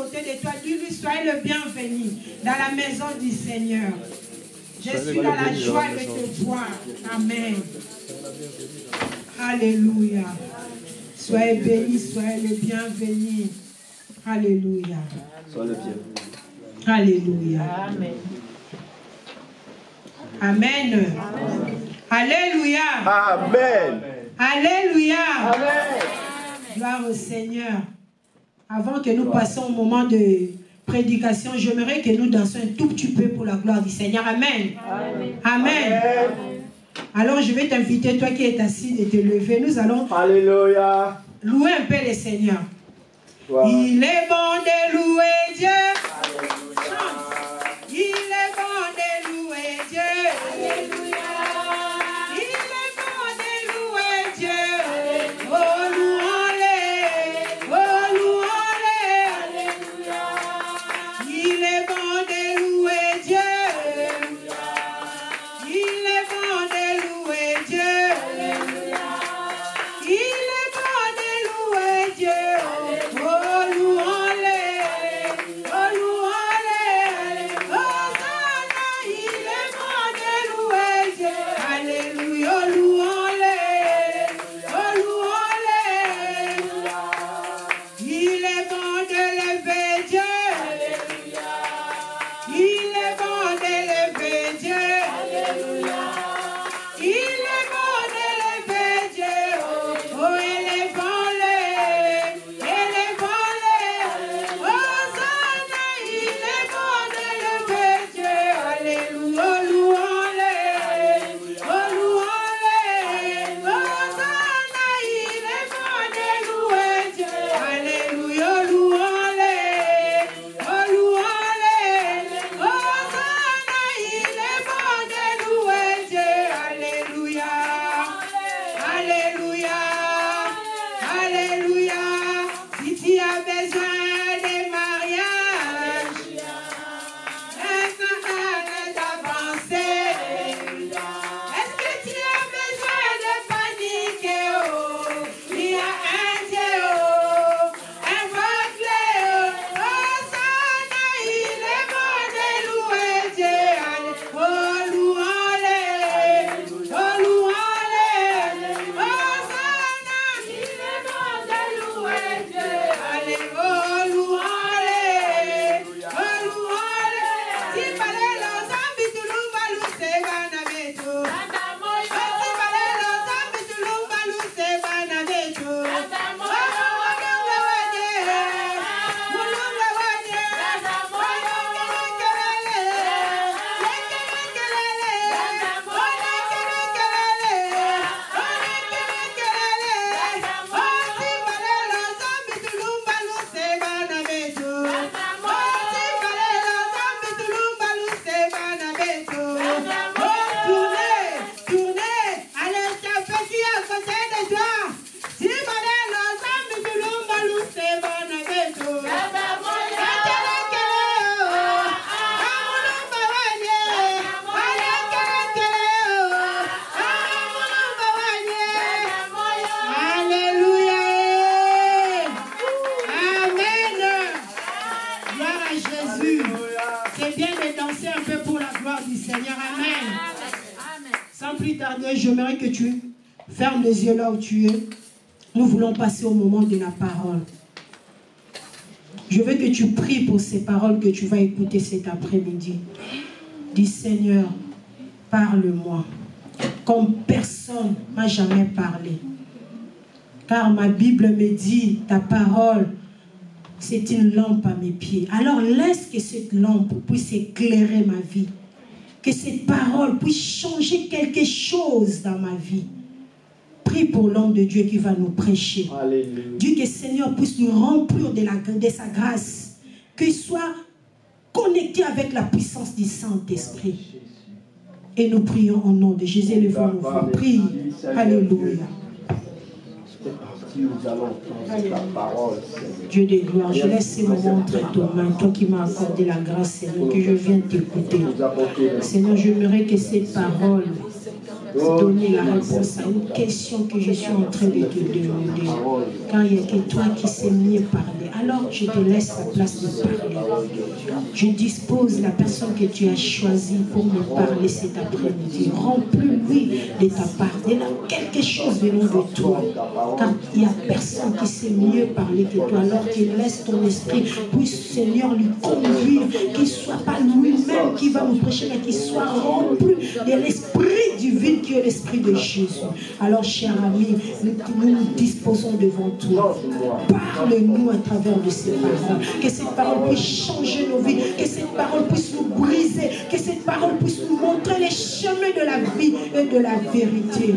côté de toi, dis-lui, soyez le bienvenu dans la maison du Seigneur. Je suis dans la joie de te voir. Amen. Alléluia. Soyez bénis, soyez le bienvenu. Alléluia. Soyez le bienvenu. Alléluia. Amen. Amen. Alléluia. Amen. Alléluia. Amen. Gloire au Seigneur. Avant que nous passions au moment de prédication, j'aimerais que nous dansions un tout petit peu pour la gloire du Seigneur. Amen. Amen. Amen. Alors je vais t'inviter, toi qui es assis, de te lever. Nous allons Alléluia. Louer un peu le Seigneur. Wow. Il est bon de louer Dieu. Alléluia. Il est bon de louer Dieu. Alléluia. Il est bon de louer Dieu. Oh, louons-le. Oh, louons-le. Alléluia. Il est bon de louer Dieu. Alléluia. Il est bon de louer Dieu. Alléluia. Il est bon de louer Dieu. Oh, louons-le. Oh, louons-le. Hosanna, il est bon de louer Dieu. Alléluia. Oh, louons-le. Oh, louons-le. Il est bon de lever Dieu. Alléluia. Il est bon de lever Dieu. Alléluia. Il est bon de lever Dieu. Oh, élevons-le. Élevons-le. Hosanna, il est bon de lever Dieu. Alléluia. Oh, louons-le. Oh, louons-le. Hosanna, il est bon de louer Dieu. Alléluia. Oh, louons-le. Oh, louons-le. Hosanna, il est bon de louer Dieu. Alléluia. Alléluia. Alléluia. Si tu as besoin de mariage, laisse-le d'avancer. Est-ce que tu as besoin de paniquer? Oh, il y a un Dieu, oh, invoque-le. Oh, Hosanna, il est bon de louer Dieu. Oh, louons-le. Oh, louons-le. Hosanna, il est bon de louer Dieu. Allez, oh, louons-le. Oh, louons-le. Si fallait los zombies, tu l'ouvaloues, c'est banabeto. Si fallait los zombies, tu l'ouvaloues, c'est banabeto. C'est bien de danser un peu pour la gloire du Seigneur. Amen. Sans plus tarder, j'aimerais que tu fermes les yeux là où tu es. Nous voulons passer au moment de la parole. Je veux que tu pries pour ces paroles que tu vas écouter cet après-midi. Dis Seigneur, parle-moi comme personne ne m'a jamais parlé. Car ma Bible me dit, ta parole, c'est une lampe à mes pieds. Alors laisse que cette lampe puisse éclairer ma vie. Que cette parole puisse changer quelque chose dans ma vie. Prie pour l'homme de Dieu qui va nous prêcher. Alléluia. Dieu que Seigneur puisse nous remplir de sa grâce. Qu'il soit connecté avec la puissance du Saint-Esprit. Et nous prions au nom de Jésus. Levons nos voix. Prie. Alléluia. Nous allons prendre la parole, Seigneur. Dieu de gloire, je laisse ces moments entre tes mains, toi qui m'as accordé la grâce, Seigneur, que je vienne t'écouter. Seigneur, j'aimerais que cette parole donner la réponse à une question que je suis en train de te demander. Quand il n'y a que toi qui sais mieux parler, alors je te laisse la place de parler. Je dispose la personne que tu as choisie pour me parler cet après-midi. Remplis-lui de ta part. Donne quelque chose venant de toi. Car il n'y a personne qui sait mieux parler que toi. Alors tu laisses ton esprit, puisse Seigneur lui conduire, qu'il ne soit pas lui-même qui va nous prêcher, mais qu'il soit rempli de l'esprit divin qui est l'esprit de Jésus. Alors, cher ami, nous nous disposons devant toi. Parle-nous à travers de ces paroles. Que cette parole puisse changer nos vies. Que cette parole puisse nous briser. Que cette parole puisse nous montrer les chemins de la vie et de la vérité.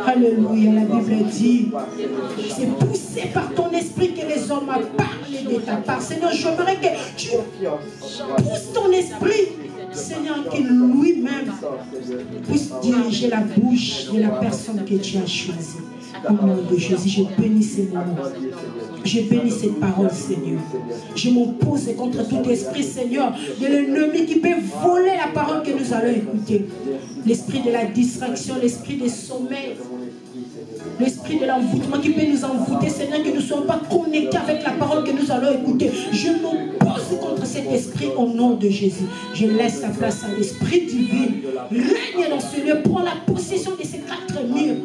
Alléluia. La Bible dit, c'est poussé par ton esprit que les hommes parlent de ta part. Seigneur, j'aimerais que tu pousses ton esprit, Seigneur, qu'il lui-même puisse diriger la bouche de la personne que tu as choisie. Au nom de Jésus, je bénis ces moments. Je bénis cette parole, Seigneur. Je m'oppose contre tout esprit, Seigneur, de l'ennemi qui peut voler la parole que nous allons écouter. L'esprit de la distraction, l'esprit des sommeils, l'esprit de l'envoûtement qui peut nous envoûter, Seigneur, que nous ne soyons pas connectés avec la parole que nous allons écouter. Je m'oppose contre cet esprit au nom de Jésus. Je laisse la place à l'esprit divin. Règne dans ce lieu, prends la possession de ces 4 murs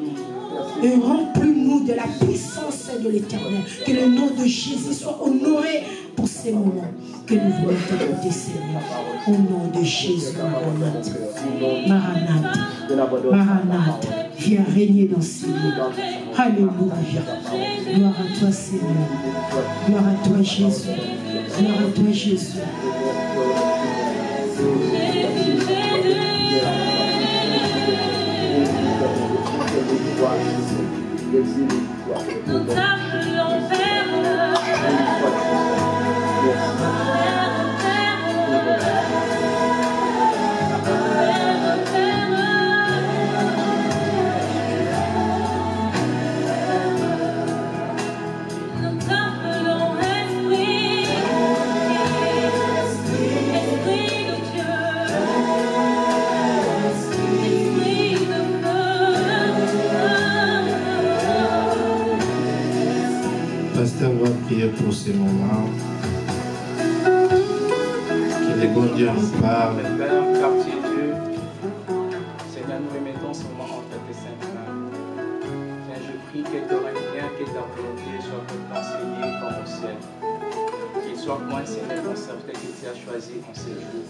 et remplis-nous de la puissance de l'Éternel. Que le nom de Jésus soit honoré pour ces moments que nous voulons t'écouter, Seigneur. Au nom de Jésus, Maranatha. Maranatha. Maranatha. Viens régner dans ces lieux. Alléluia. Gloire à toi, Seigneur. Gloire à toi, Jésus. Gloire à toi, Jésus. Nous t'appelons vers Pasteur va prier pour ces moments. Que les bons dieux nous parlent. Père, car tu es Dieu, Seigneur, nous remettons ce moment entre tes saintes mains. Viens, je prie que ton règne vienne, que ta volonté soit enseignée comme au ciel. Qu'il soit moi, Seigneur, ton serviteur que tu as choisi en ces jours.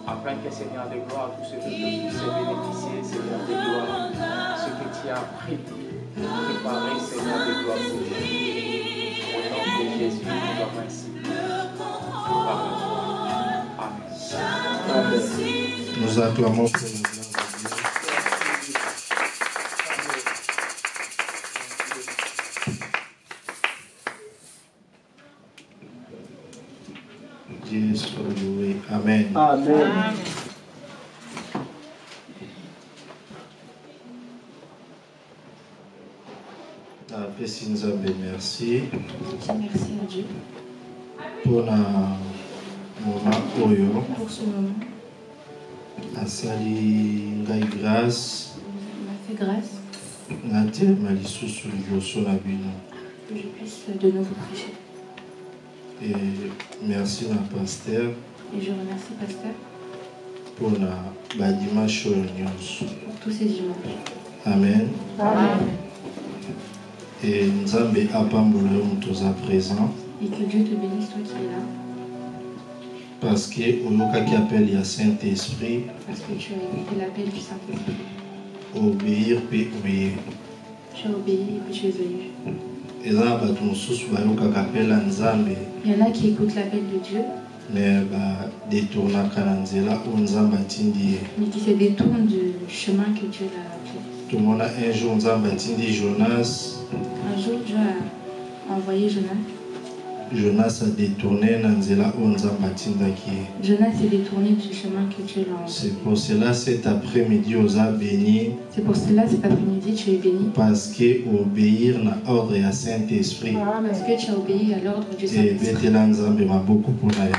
Afin que, Seigneur de gloire, tout ce que tu puisses bénéficier, Seigneur de gloire, ce que tu as préparé, Seigneur de gloire pour nous. Au nom de Jésus, nous avons ainsi. Amen. Nous acclamons pour le nom de Dieu. Dieu soit loué. Amen. Amen. Merci Nzambe, merci. Merci à Dieu Pour la moment oyo. pour ce moment. Asali ngai grâce. Il m'a fait grâce Natelema lisusu liboso na bino. que je puisse de nouveau prêcher. Et merci na pasteur Et je remercie Pasteur pour la dimanche oyo nyonso. pour tous ces dimanches. Amen. Amen. Et Nzambe apambola yo moto oza présent. Et que Dieu te bénisse, toi qui es là, Parce que oyokaki appel ya Saint-Esprit parce que tu as écouté l'appel du Saint-Esprit. obéir mpe oye. Tu as obéi et puis tu es venu. Eza na bato mosusu bayokaka appel ya Nzambe Il y en a qui écoutent l'appel de Dieu, mais badetournaka na nzela oyo Nzambe atindi ye. mais qui se détournent du chemin que Dieu l'a appelé. Tomona un jour Nzambe atindi Jonas. Un jour, Dieu a envoyé Jonas. Jonas a détourné na nzela oyo Nzambe atindaki ye. Jonas s'est détourné du chemin que Dieu l'a envoyé. C'est pour cela cet après-midi oza béni C'est pour cela cet après-midi tu es béni. parce que obéir na ordre ya Saint-Esprit. Parce que tu as obéi à l'ordre du Et Saint-Esprit. betela Nzambe maboko mpona yango.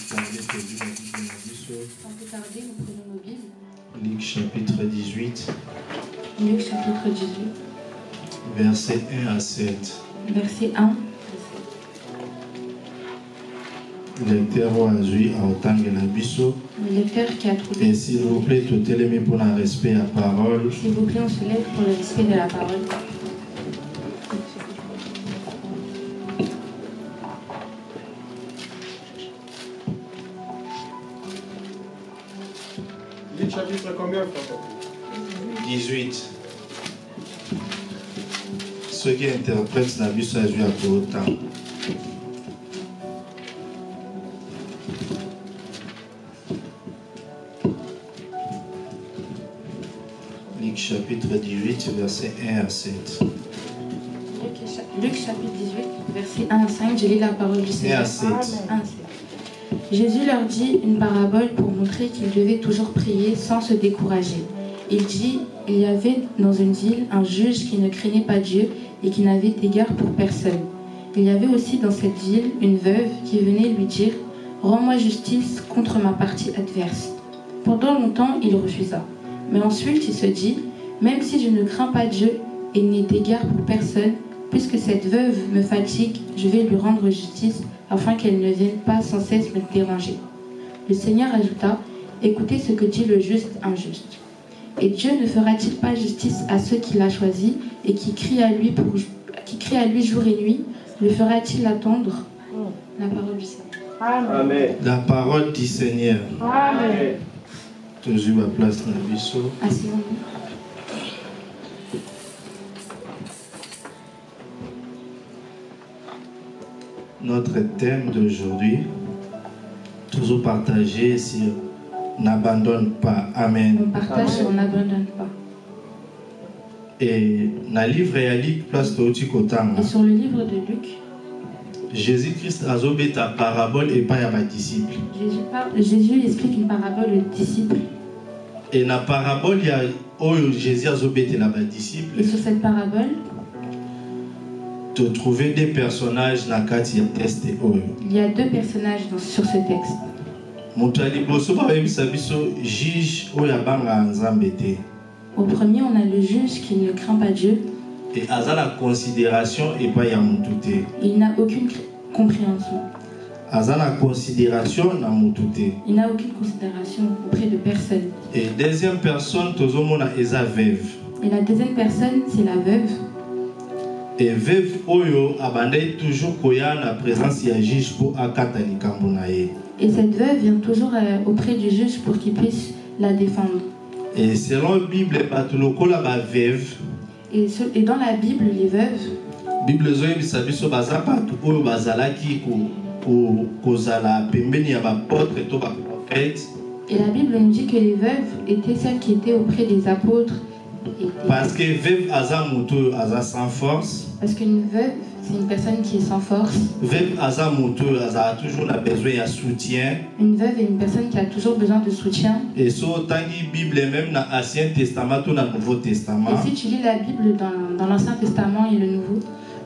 Sans plus tarder, nous prenons nos Luc chapitre 18. Luc chapitre 18. Versets 1 à 7. Verset 1. Lecteur Oazui à Otangela Bisso. Le lecteur qui a trouvé. Et s'il vous plaît, tout élément pour un respect à parole. S'il vous plaît, on se lève pour le respect de la parole. Luc chapitre combien, frère? 18. Ceux qui interprètent la Bisso Oazui à Otang. Chapitre 18, versets 1 à 7. Luc chapitre 18, versets 1 à 5, je lis la parole du Seigneur. 1 à 7. 1 à 7. Jésus leur dit une parabole pour montrer qu'ils devaient toujours prier sans se décourager. Il dit, il y avait dans une ville un juge qui ne craignait pas Dieu et qui n'avait égard pour personne. Il y avait aussi dans cette ville une veuve qui venait lui dire, rends-moi justice contre ma partie adverse. Pendant longtemps, il refusa. Mais ensuite, il se dit, même si je ne crains pas Dieu et n'ai d'égard pour personne, puisque cette veuve me fatigue, je vais lui rendre justice afin qu'elle ne vienne pas sans cesse me déranger. Le Seigneur ajouta, écoutez ce que dit le juste injuste. Et Dieu ne fera-t-il pas justice à ceux qu'il a choisis et qui crient à lui jour et nuit? Le fera-t-il attendre? La parole du Seigneur. Amen. La parole du Seigneur. Amen. Toujours ma place dans le biseau. Asseyons-nous. Notre thème d'aujourd'hui, toujours partagé sur n'abandonne pas. Amen. On partage et on n'abandonne pas. Et dans le livre réalique, place de Otikotanga, Et sur le livre de Luc, Jésus-Christ a zobé ta parabole et pas à mes disciples. Jésus explique une parabole aux disciples. Et dans la parabole, il y a Jésus a zobé ta disciples. Et sur cette parabole, tu trouves des personnages dans le test et il y a deux personnages sur ce texte. Au premier, on a le juge qui ne craint pas Dieu. Et à la considération et pas ya mutute. Il n'a aucune compréhension. La considération na mutute. Il n'a aucune considération auprès de personne. Et deuxième personne, tozomona eza veuve. Et la deuxième personne, c'est la veuve. Et veuve oyo abandai toujours koya na présence ya juge pour akata likambo na ye. Et cette veuve vient toujours auprès du juge pour qu'il puisse la défendre. Et selon la Bible, batulokola ba veuve. Et dans la Bible, les veuves, Bible zoyebisa biso baza batu oyo bazalaki kozala pembeni ya bapôtre to baprophète. et la Bible nous dit que les veuves étaient celles qui étaient auprès des apôtres. Parce que veuve aza moto aza sans force. Parce qu'une veuve, c'est une personne qui est sans force. Veuve aza moto aza toujours besoin de soutien. Une veuve est une personne qui a toujours besoin de soutien. Et so tangi Bible même dans l'Ancien Testament ou dans le Nouveau Testament. Et si tu lis la Bible dans l'Ancien Testament et le Nouveau,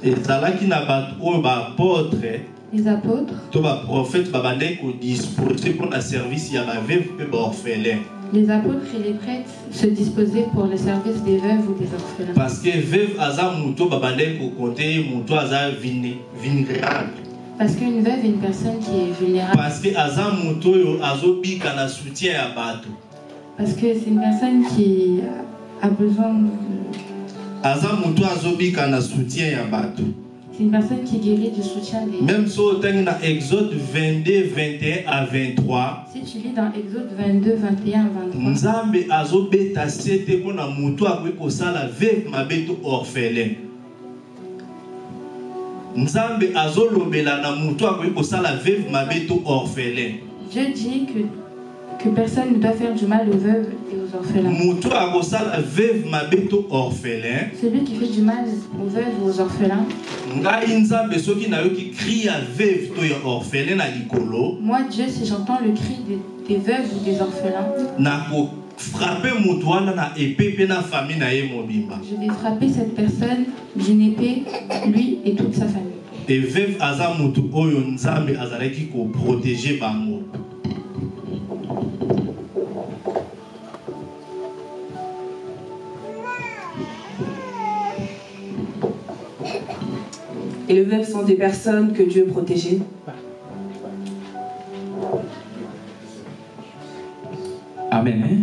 et zalaki na bat oyo ba apôtre. les apôtres, To ba prophète ba bandai ko disposer pour la service ya ba veuve pe ba orphelin. les apôtres et les prêtres se disposaient pour le service des veuves ou des orphelins. Parce que veuve aza muto ba bandai ko compter muto aza vulnérable. Parce qu'une veuve est une personne qui est vulnérable. Parce que aza muto yo azobika na soutien ya bato. Parce que c'est une personne qui a besoin de... Aza muto azobika na soutien ya bato. C'est une personne qui guérit du soutien des... Même si on a dans Exode 22, 21 à 23. Si tu lis dans Exode 22, 21 à 23. Nzambe azobeta sete pona mutu akwe kosala veuve mabeto orphelin. Nzambe azolobela na mutu akwe kosala veuve mabeto orphelin. Dieu dit que personne ne doit faire du mal aux veuves et aux orphelins. Mutu akosala veuve mabeto orphelin. Celui qui fait du mal aux veuves ou aux orphelins. Ngai nzambe soki na yo ki crie à veuve to ya orphelin na likolo. Moi Dieu, si j'entends le cri des veuves ou des orphelins, na ko frapper mutu wana na épée pe na famille na ye mobimba. je vais frapper cette personne d'une épée, lui et toute sa famille. Et veuve aza mutu oyo nzambe azalaki ko protéger bango. Et les veuves sont des personnes que Dieu protégeait. Amen. Hein?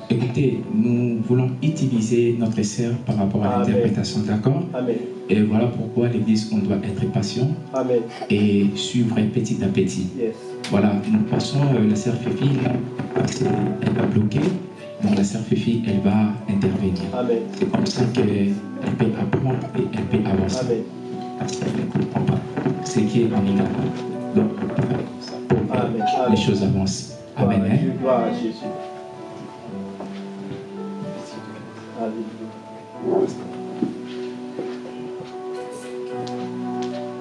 Écoutez, nous voulons utiliser notre sœur par rapport à l'interprétation, d'accord? Et voilà pourquoi l'Église, on doit être patient et suivre petit à petit. Yes. Voilà, nous passons la sœur Fifi, là, parce qu'elle va bloquer. Donc la sœur Fifi, elle va intervenir. C'est comme ça qu'elle peut apprendre et elle peut avancer. Parce qu'elle ne comprend pas ce qui est en Ila. Donc, les choses avancent. Amen. Hein? Gloire à Jésus. Alléluia.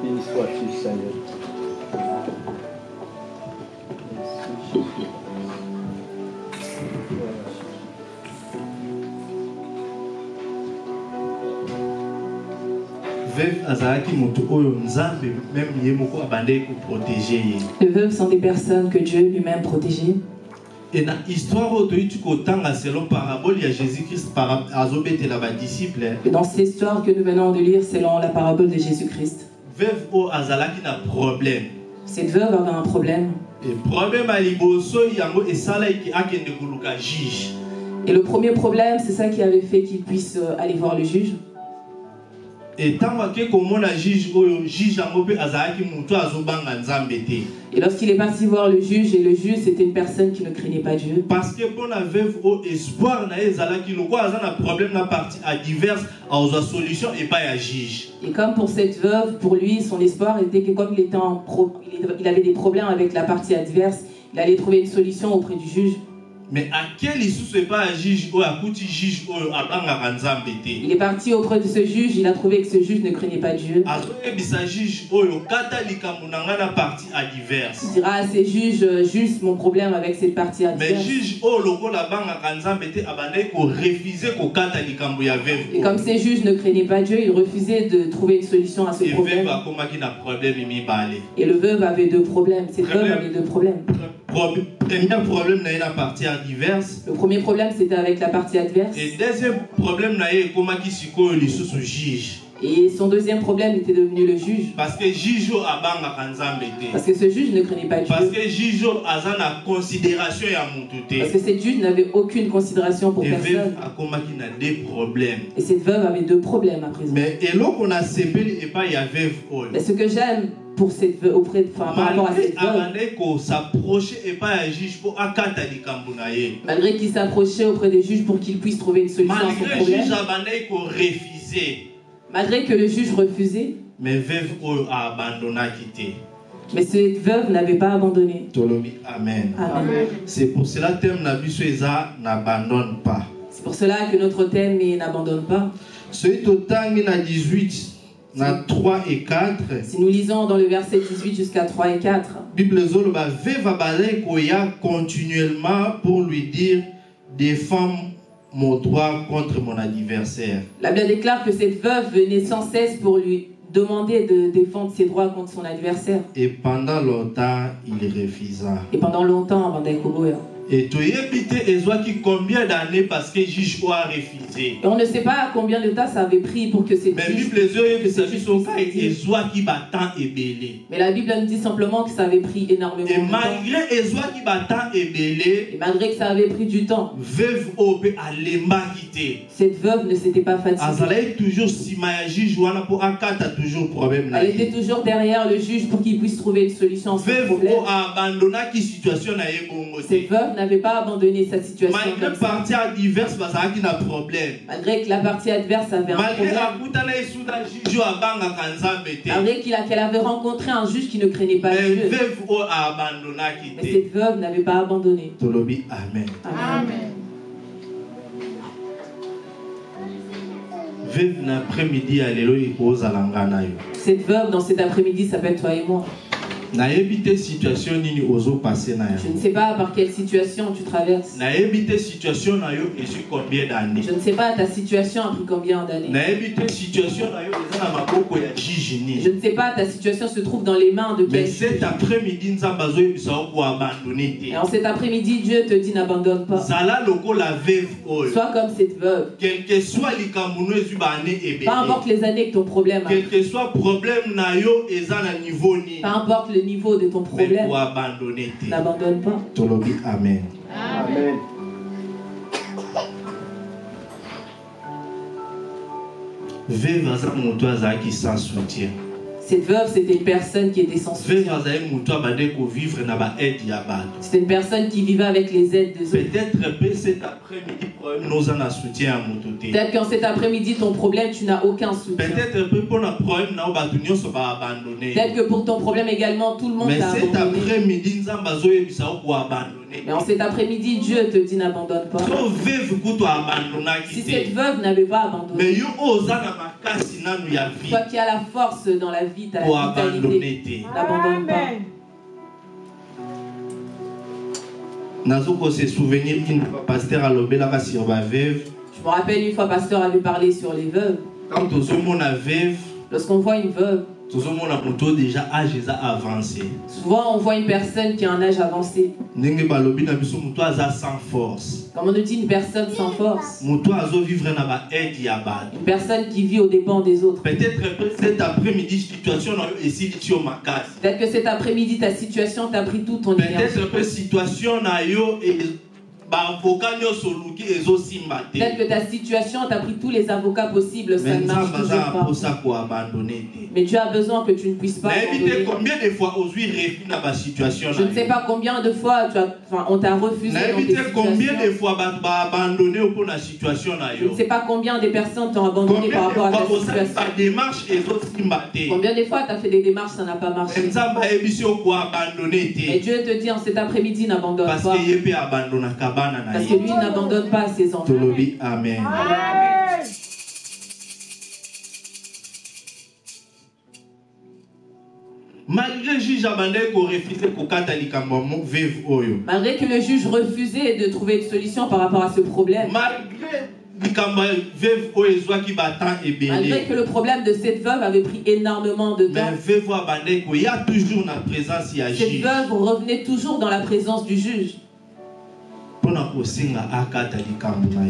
Béni sois-tu, Seigneur. Merci, Jésus. Les veuves sont des personnes que Dieu lui-même protégeait. Et dans l'histoire selon parabole, il y a Jésus-Christ la disciple. Et dans cette histoire que nous venons de lire selon la parabole de Jésus-Christ, veuve o azalaki na problème. Cette veuve avait un problème. Et problème à liboso yango esalaiki akende koluka juge. Et le premier problème, c'est ça qui avait fait qu'il puisse aller voir le juge. Et lorsqu'il est parti voir le juge, et le juge c'était une personne qui ne craignait pas Dieu. Parce que pour la veuve au espoir na ezalaki loko azana problème na partie à diverses à solution et pas à juge. Et comme pour cette veuve, pour lui son espoir était que comme il avait des problèmes avec la partie adverse, il allait trouver une solution auprès du juge. Mais à quel issue c'est pas un juge ou à coup juge ou à il est parti auprès de ce juge, il a trouvé que ce juge ne craignait pas Dieu. Il dira à ces juges, juste mon problème avec cette partie adverse. Mais juge et comme ces juges ne craignaient pas Dieu, ils refusaient de trouver une solution à ce problème. Et le veuve avait deux problèmes. Cette veuve avait deux problèmes. Premier problème dans la partie adverse. Le premier problème c'était avec la partie adverse. Et deuxième problème comment qui se juge. Et son deuxième problème était devenu le juge. Parce que juge parce que ce juge ne craignait pas Dieu. Parce que juge a considération ya mutu. Parce que cette juge n'avait aucune considération pour personne. Et cette veuve avait deux problèmes à présent. Mais et là qu'on a sepelé et pas il y avait. Mais ce que j'aime pour cette veuve, par rapport à cette veuve, malgré qu'il s'approchait auprès des juges pour qu'ils puissent trouver une solution à son problème, malgré que le juge refusait, mais veuve a abandonné quitté. Mais cette veuve n'avait pas abandonné. Amen. Amen. C'est pour cela que thème n'abandonne pas. C'est pour cela que notre thème est n'abandonne pas. C'est au temps 18. 3 et 4. Si nous lisons dans le verset 18 jusqu'à 3 et 4, Bible va continuellement pour lui dire défends mon droit contre mon adversaire. La Bible déclare que cette veuve venait sans cesse pour lui demander de défendre ses droits contre son adversaire. Et pendant longtemps, il refusa. Et pendant longtemps, avant d'Aikoboya. Et tu as combien d'années parce que le juge a refusé. Et on ne sait pas combien de temps ça avait pris pour que cette juge... Mais la Bible nous dit simplement que ça avait pris énormément de temps. Et malgré que ça avait pris du temps, cette veuve ne s'était pas fatiguée. Elle était toujours derrière le juge pour qu'il puisse trouver une solution à son problème. Cette veuve n'avait pas abandonné sa situation. Malgré partie adverse, malgré que la partie adverse avait un problème. Malgré qu'elle avait rencontré un juge qui ne craignait pas Dieu. Mais cette veuve n'avait pas abandonné. Amen. Amen. Cette veuve dans cet après-midi, ça peut être toi et moi. Je ne sais pas par quelle situation tu traverses. Je ne sais pas ta situation a pris combien d'années. Je ne sais pas ta situation se trouve dans les mains de quelqu'un. Mais cet après-midi, et en cet après-midi, Dieu te dit n'abandonne pas. Sois comme cette veuve. Quel que soit les peu importe les années que ton problème a. Quel que soit le problème niveau. Peu importe le niveau de ton problème. N'abandonne pas. Amen. Amen. Cette veuve, c'était une personne qui était sans soutien. C'était une personne qui vivait avec les aides des autres. Peut-être qu'en cet après-midi, ton problème, tu n'as aucun soutien. Peut-être que pour ton problème également, tout le monde t'a abandonné. Mais en cet après-midi, Dieu te dit n'abandonne pas. Si cette veuve n'avait pas abandonné, toi qui as la force dans la vie, tu as la vitalité, n'abandonne pas. Je me rappelle une fois, pasteur avait parlé sur les veuves. Lorsqu'on voit une veuve, déjà âge avancé. Souvent on voit une personne qui a un âge avancé. Sans force. Comme on nous dit, une personne sans force. Une personne qui vit aux dépens des autres. Peut-être cet après-midi situation peut-être que cet après-midi ta situation t'a pris tout ton énergie. Peut-être situation peut-être que ta situation t'a pris tous les avocats possibles, ça ne marche toujours pas. Mais tu as besoin que tu ne puisses pas abandonner. Combien de fois je ne sais pas combien de fois on t'a refusé dans tes situations. Combien de fois abandonné pour la situation. Je ne sais pas combien de personnes t'ont abandonné par rapport à ta situation. Combien de fois tu as fait des démarches, ça n'a pas marché. Et Dieu te dit en cet après-midi, n'abandonne pas. Parce que lui n'abandonne pas ses enfants. Amen. Malgré que le juge refusait de trouver une solution par rapport à ce problème. Malgré que le problème de cette veuve avait pris énormément de temps. Cette veuve revenait toujours dans la présence du juge.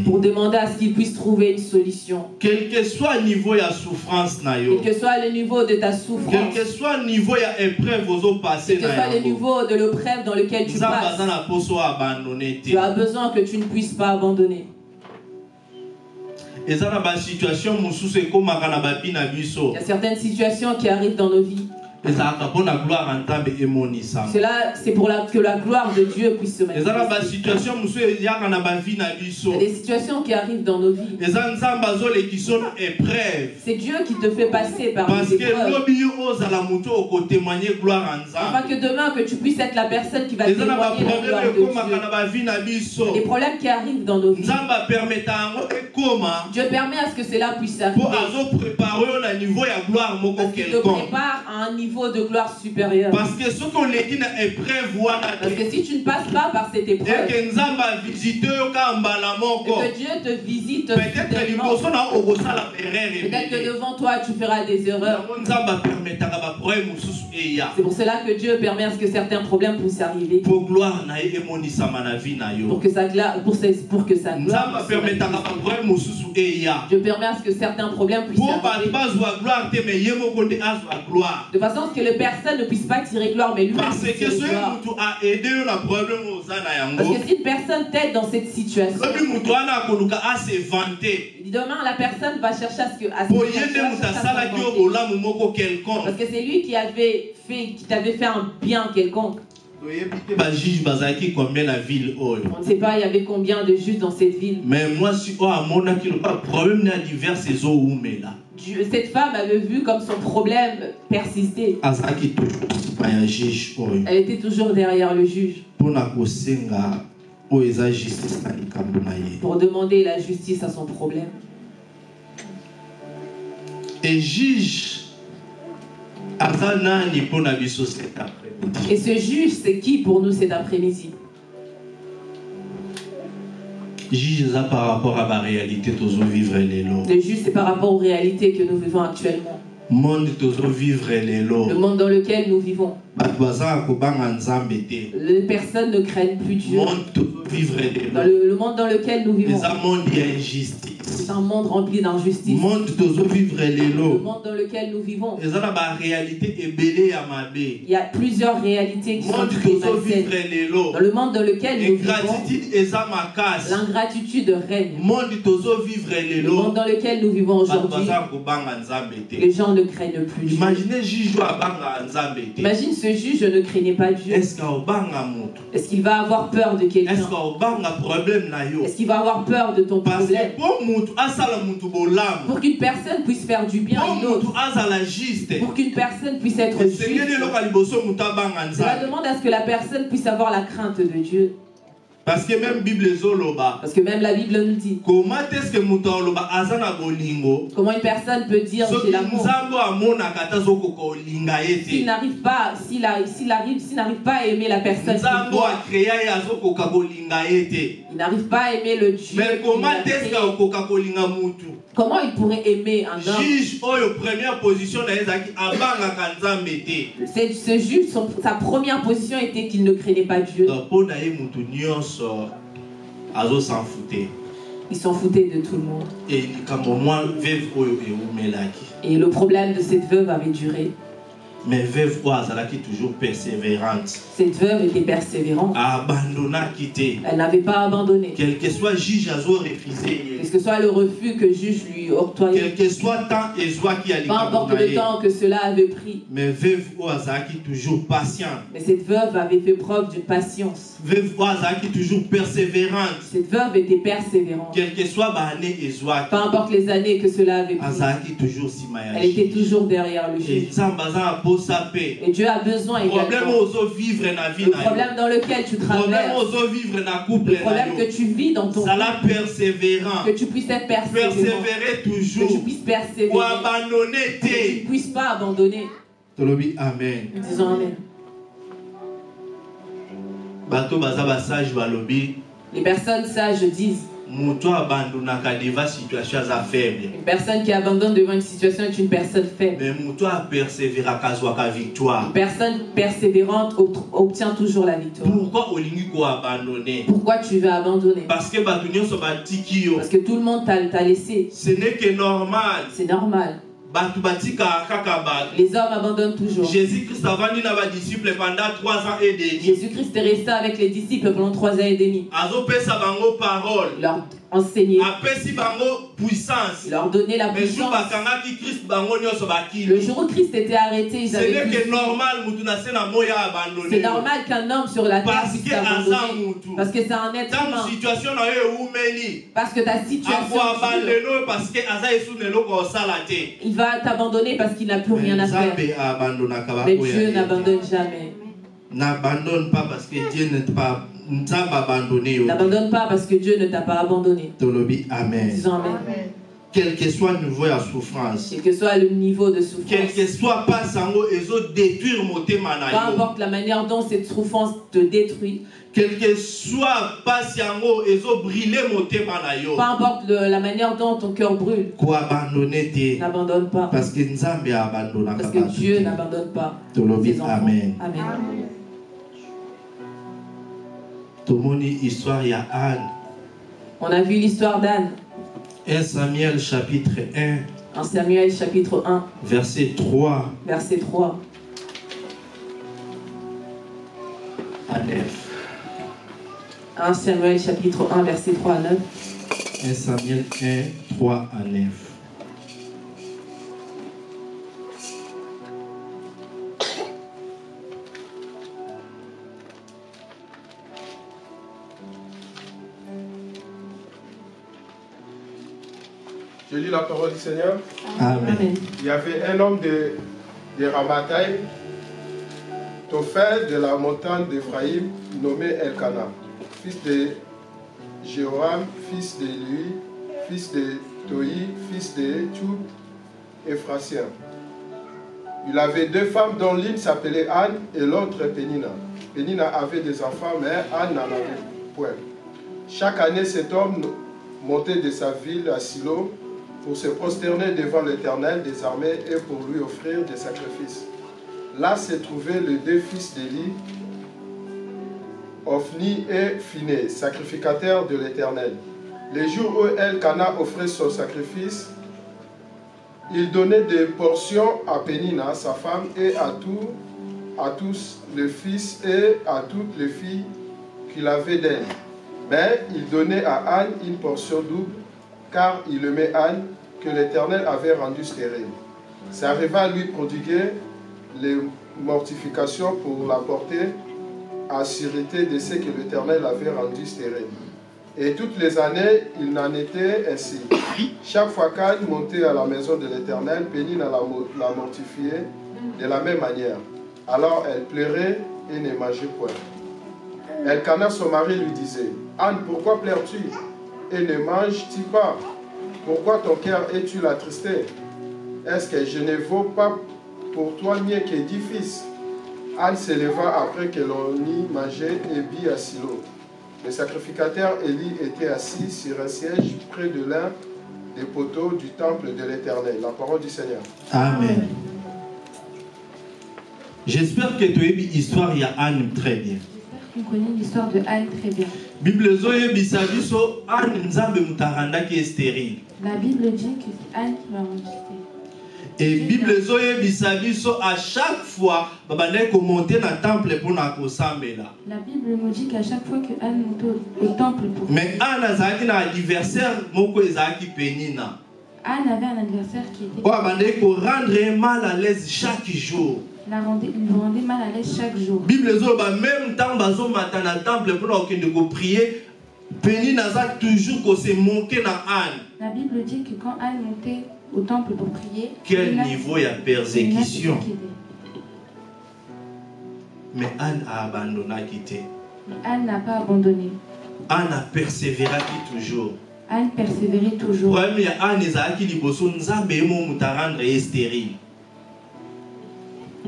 Pour demander à ce qu'il puisse trouver une solution. Quel que soit le niveau de souffrance, quel que soit le niveau de ta souffrance, quel que soit le niveau de l'épreuve de l'épreuve dans lequel tu passes, tu as besoin que tu ne puisses pas abandonner. Il y a certaines situations qui arrivent dans nos vies. Cela, c'est pour que la gloire de Dieu puisse se manifester. Il y a des situations qui arrivent dans nos vies. C'est Dieu qui te fait passer par des épreuves. Afin que demain, que tu puisses être la personne qui va témoigner la gloire de Dieu. Il y a des problèmes qui arrivent dans nos vies. Dieu permet à ce que cela puisse arriver. Parce qu'il te prépare à un niveau de gloire supérieure. Parce que si tu ne passes pas par cette épreuve, et que Dieu te visite, peut-être que devant toi tu feras des erreurs. C'est pour cela que Dieu permet à ce que certains problèmes puissent arriver. Pour que sa gloire Dieu permet à ce que certains problèmes puissent arriver. De façon que les personnes ne puissent pas tirer gloire, mais lui parce que si une personne t'aide dans cette situation, demain la personne va chercher à ce que parce que c'est lui qui t'avait fait un bien quelconque. On ne sait pas il y avait combien de juges dans cette ville. Mais moi si problème divers cette femme avait vu comme son problème persistait. Elle était toujours derrière le juge pour demander la justice à son problème. Et juge Et ce juge, c'est qui pour nous cet après-midi? Juge ça par rapport à la réalité que nous vivons. Le juge, c'est par rapport aux réalités que nous vivons actuellement. Le monde dans lequel nous vivons. Les personnes ne craignent plus Dieu. Le monde dans lequel nous vivons. C'est un monde rempli d'injustice. Le monde dans lequel nous vivons. Il y a plusieurs réalités qui sont malsaines. Dans le monde dans lequel nous vivons, l'ingratitude règne. Le monde dans lequel nous vivons aujourd'hui, les gens ne craignent plus Dieu. Imagine ce juge ne craignait pas Dieu. Est-ce qu'il va avoir peur de quelqu'un? Est-ce qu'il va avoir peur de ton problème? Pour qu'une personne puisse faire du bien à une autre, pour qu'une personne puisse être juste, cela demande à ce que la personne puisse avoir la crainte de Dieu. Parce que même la Bible nous dit comment une personne peut dire j'ai l'amour s'il n'arrive pas à aimer la personne il n'arrive pas à aimer le Dieu. Mais comment il pourrait aimer un homme? Première position ce juge, sa première position était qu'il ne craignait pas Dieu. Il s'en foutait de tout le monde. Et le problème de cette veuve avait duré. Mais veuve toujours persévérante. Cette veuve était persévérante. Elle n'avait pas abandonné. Quel que soit juge refusé. Quel que soit le refus que le juge lui octroyait. Quel que soit temps et joie qui a peu importe le temps que cela avait pris. Mais veuve toujours patiente. Mais cette veuve avait fait preuve d'une patience. Veuve toujours persévérante. Cette veuve était persévérante. Quel que soit année et joie. Peu importe les années que cela avait pris. Elle était toujours derrière le juge. Et Dieu a besoin également. Le problème dans lequel tu traverses, le problème que tu vis dans ton vie, que tu puisses être persévérant, toujours, que tu puisses persévérer, que tu ne puisses pas abandonner. Amen. Disons Amen. Les personnes sages disent une personne qui abandonne devant une situation est une personne faible. Une personne persévérante obtient toujours la victoire. Pourquoi tu veux abandonner? Parce que tout le monde t'a laissé. Ce n'est que normal. C'est normal. Les hommes abandonnent toujours. Jésus-Christ pendant 3 ans et demi. Jésus-Christ est resté avec les disciples pendant 3 ans et demi. Il leur enseignait. Il leur donnait la puissance. Le jour où Christ était arrêté, ils avaient dit c'est normal qu'un homme sur la terre puisse abandonner. Parce que c'est un être humain. Parce que ta situation il va t'abandonner parce qu'il n'a plus rien à faire. Mais Dieu n'abandonne jamais. N'abandonne pas parce que Dieu n'est pas n'abandonne pas parce que Dieu ne t'a pas abandonné. Amen. Disons Amen. Quel que soit le niveau de souffrance, quel que soit le niveau de souffrance, quel que soit pas sango détruire mon téma. Peu importe la manière dont cette souffrance te détruit. Quel que soit pas sango brûler mon téma. Peu importe la manière dont ton cœur brûle. N'abandonne pas. Parce que Dieu n'abandonne pas. Amen. Amen. On a vu l'histoire d'Anne. 1 Samuel chapitre 1. 1 Samuel chapitre 1. Verset 3. Verset 3. À 9. 1 Samuel chapitre 1 verset 3 à 9. 1 Samuel 1, 3 à 9. Je lis la parole du Seigneur. Amen. Il y avait un homme de Ramathaïm, Tophel de la montagne d'Éphraïm, nommé Elkana, fils de Jéhoram, fils de Lui, fils de Toi, fils de Tchoub, Ephrasien. Il avait 2 femmes dont l'une s'appelait Anne et l'autre Pénina. Pénina avait des enfants, mais Anne n'en avait point. Chaque année, cet homme montait de sa ville à Silo pour se prosterner devant l'Éternel des armées et pour lui offrir des sacrifices. Là se trouvaient les 2 fils d'Élie, Ophni et Phiné, sacrificateurs de l'Éternel. Les jours où Elkana offrait son sacrifice, il donnait des portions à Pénina, sa femme, et à tous les fils et à toutes les filles qu'il avait d'elle. Mais il donnait à Anne une portion double, car il aimait Anne, que l'Éternel avait rendue stérile. Ça arriva à lui prodiguer les mortifications pour la porter à sûreté de ce que l'Éternel avait rendu stérile. Et toutes les années, il n'en était ainsi. Chaque fois qu'Anne montait à la maison de l'Éternel, Pénina la mortifiait de la même manière. Alors elle pleurait et ne mangeait point. Elkana, son mari, lui disait, « Anne, pourquoi pleures-tu et ne manges-tu pas? Pourquoi ton cœur es-tu attristé? Est-ce que je ne vaux pas pour toi mieux que 10 fils? » Anne se leva après que l'on y mangeait et vit à Silo. Le sacrificateur Élie était assis sur un siège près de l'un des poteaux du temple de l'Éternel. La parole du Seigneur. Amen. J'espère que tu as vu l'histoire de Anne très bien. J'espère qu'on connaît l'histoire de Anne très bien. Bible zoye bisabiso Anne nzambe mutaranda qui est stérile. La Bible dit que c'est Anne qui l'a rendue stérile. Et Bible zoye bisabiso à chaque fois babane ko monter dans temple pour na ko sambela. La Bible nous dit qu'à chaque fois que Anne monte au temple pour. Mais Anne azaki na adversaire moko ezaki Pénina. Anne avait un adversaire qui était. Quoi babane ko rendre mal à l'aise chaque jour. Il nous rendait mal à l'aise chaque jour. Bible zoye ba même temps bazo matin na temple pour na okende ko prier. Pénina a toujours ko se manquer na Anne. La Bible dit que quand Anne montait au temple pour prier, quel niveau il y a persécution. Mais Anne a abandonné quitter. Anne n'a pas abandonné. Anne a persévéré toujours. Anne persévérait toujours. Problème Anne ezaki liboso nzambe emo mutarandre stérile.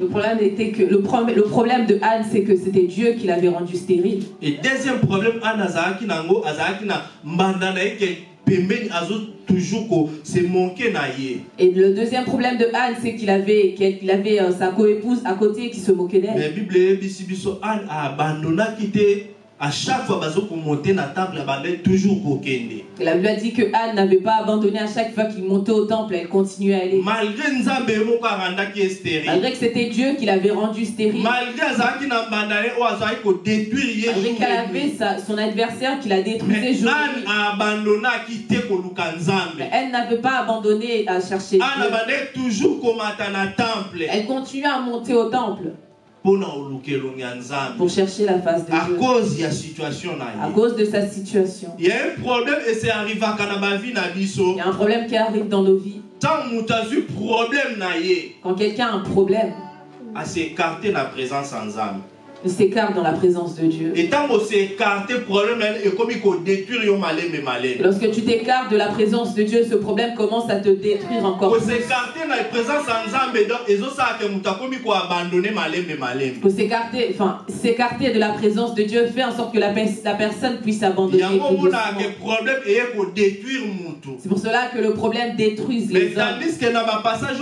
Le problème était que le problème de Anne, c'est que c'était Dieu qui l'avait rendue stérile. Et deuxième problème, Anne azaki nango azaki na mbandana ke pembeni azo toujours ko se manquer na ye. Et le deuxième problème de Anne, c'est qu'il avait sa coépouse à côté qui se moquait d'elle. Mais Bible bisibiso Anne a abandonné quitter. À chaque fois qu'il montait dans le temple, elle toujours kokende. La Bible a dit que Anne n'avait pas abandonné à chaque fois qu'il montait au temple, elle continuait à aller. Malgré que c'était Dieu qui l'avait rendue stérile. Malgré qu'elle avait son adversaire qui la détruisait jour et nuit. Elle n'avait pas abandonné à chercher Dieu. Elle continuait à monter au temple. Pour chercher la face de Dieu. À cause de sa situation. Il y a un problème et c'est arrivé à Kanabavi Nabiso. Il y a un problème qui arrive dans nos vies. Quand quelqu'un a un problème, à s'écarter la présence en âme. Il s'écarte dans la présence de Dieu. Et tant qu'on s'écarte, problème est comme il faut détruire le malin mais malin. Lorsque tu t'écartes de la présence de Dieu, ce problème commence à te détruire encore. Faut s'écarter dans la présence en âme et donc ils ont ça que muta comme il faut abandonner malin mais malin. Faut s'écarter de la présence de Dieu fait en sorte que la personne puisse abandonner. Il y a un problème et il faut détruire mutu. C'est pour cela que le problème détruit les hommes. Tandis que dans le passage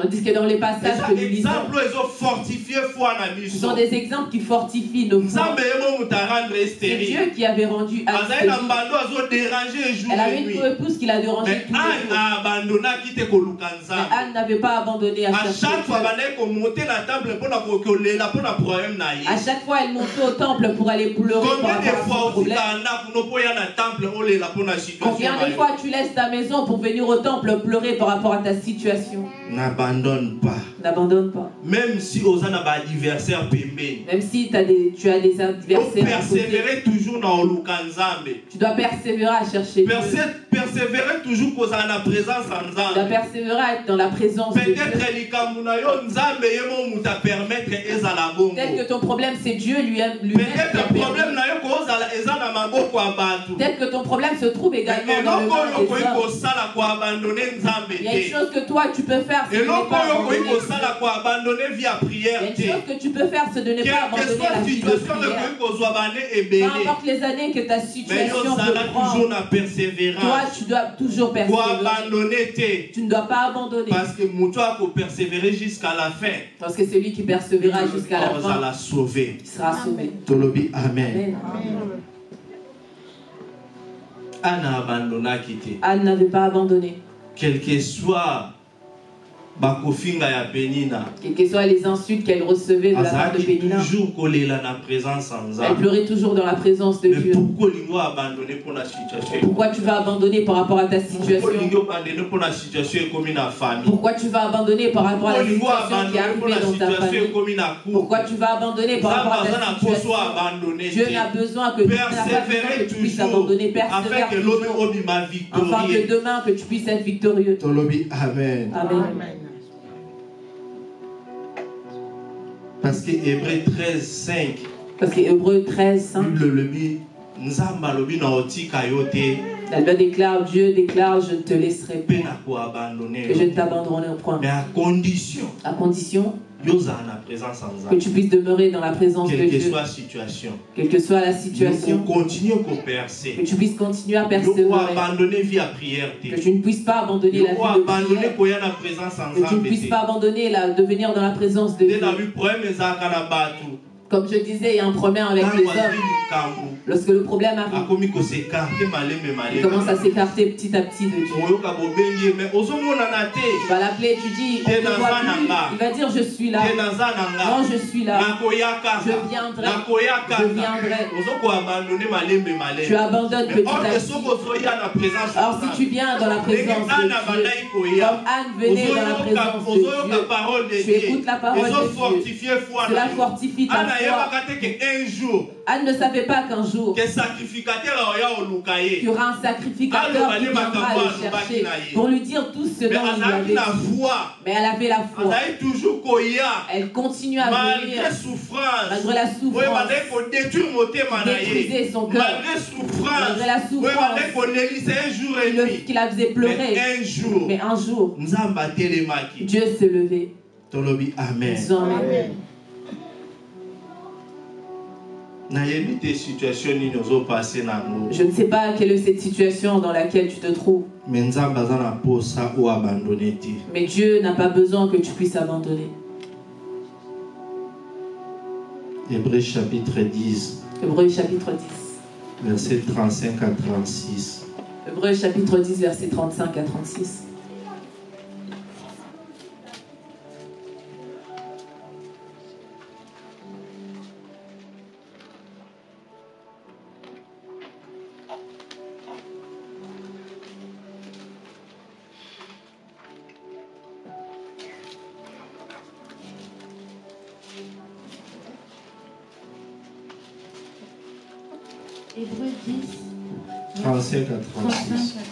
tandis que dans les passages que nous lisons, ils ont fortifié foi na biso. Des exemples qui fortifient nos foi. C'est Dieu qui avait rendu Anne stérile. Elle avait une épouse qui l'a dérangée tous les jours. Mais Anne n'avait pas abandonné à chaque fois. À chaque fois, elle montait au temple pour aller pleurer par rapport à son problème. Combien de fois tu laisses ta maison pour venir au temple pleurer par rapport à ta situation? N'abandonne pas. N'abandonne pas. Même si aux adversaires piment. Même si tu as des adversaires, persévérer toujours dans le kanzambe. Tu dois persévérer à chercher Dieu. Persévérer toujours dans la présence en Nzambe. Tu dois persévérer à être dans la présence de Dieu. Peut-être que ton problème c'est Dieu lui-même. Peut-être que ton problème se trouve également dans le monde des hommes. Il y a une chose que toi tu peux faire, c'est de ne pas abandonner. Il y a une chose que tu peux faire, c'est de ne pas abandonner la vie de prière. Peu importe les années que ta situation peut prendre, toi tu dois toujours persévérer. Tu ne dois pas abandonner. Parce que Moutoua peut persévérer jusqu'à la fin. Parce que celui qui persévérera jusqu'à la fin, il sera sauvé. Tolobi, amen. Anne n'avait pas abandonné. Quel que soit quelles que soient les insultes qu'elle recevait de la part de Pénina, elle pleurait toujours dans la présence de Dieu. Pourquoi tu vas abandonner par rapport à ta situation? Pourquoi tu vas abandonner par rapport à la situation qui est arrivée dans ta famille? Pourquoi tu vas abandonner par rapport à ta situation? Dieu n'a besoin que tu puisses abandonner. Persévère toujours, afin que demain que tu puisses être victorieux. Amen. Amen. Parce que Hébreux 13:5. Parce que Hébreux 13:5. La Bible déclare, Dieu déclare, je ne te laisserai pas. Et je ne t'abandonnerai point. Mais à condition que tu puisses demeurer dans la présence de Dieu. Quelle que soit la situation. Quelle que soit la situation. Que tu puisses continuer à persévérer. Que tu ne puisses pas abandonner la vie de prière. Que tu ne puisses pas abandonner de venir dans la présence de Dieu. Comme je disais, il y a un problème avec les hommes. Lorsque le problème arrive, il commence à s'écarter petit à petit de Dieu. Tu vas l'appeler, tu dis, on ne voit plus. Il va dire, je suis là. Non, je suis là. Je viendrai. Je viendrai. Tu abandonnes petit à petit. Alors si tu viens dans la présence de Dieu, comme Anne venait dans la présence de Dieu, tu écoutes la parole de Dieu. Cela fortifie ta foi. Anne ne savait pas qu'un jour, il y aura un sacrificateur qui viendra le chercher pour lui dire tout ce dont il avait dit. Mais elle avait la foi. Elle continue à venir malgré la souffrance qui détruisait son cœur, malgré la souffrance qui la faisait pleurer. Mais un jour, Dieu s'est levé. Amen. Je ne sais pas quelle est cette situation dans laquelle tu te trouves. Mais Dieu n'a pas besoin que tu puisses abandonner. Hébreux chapitre 10. Hébreux chapitre 10. Verset 35 à 36. Hébreux chapitre 10, verset 35 à 36. Hébreux 10, 35 à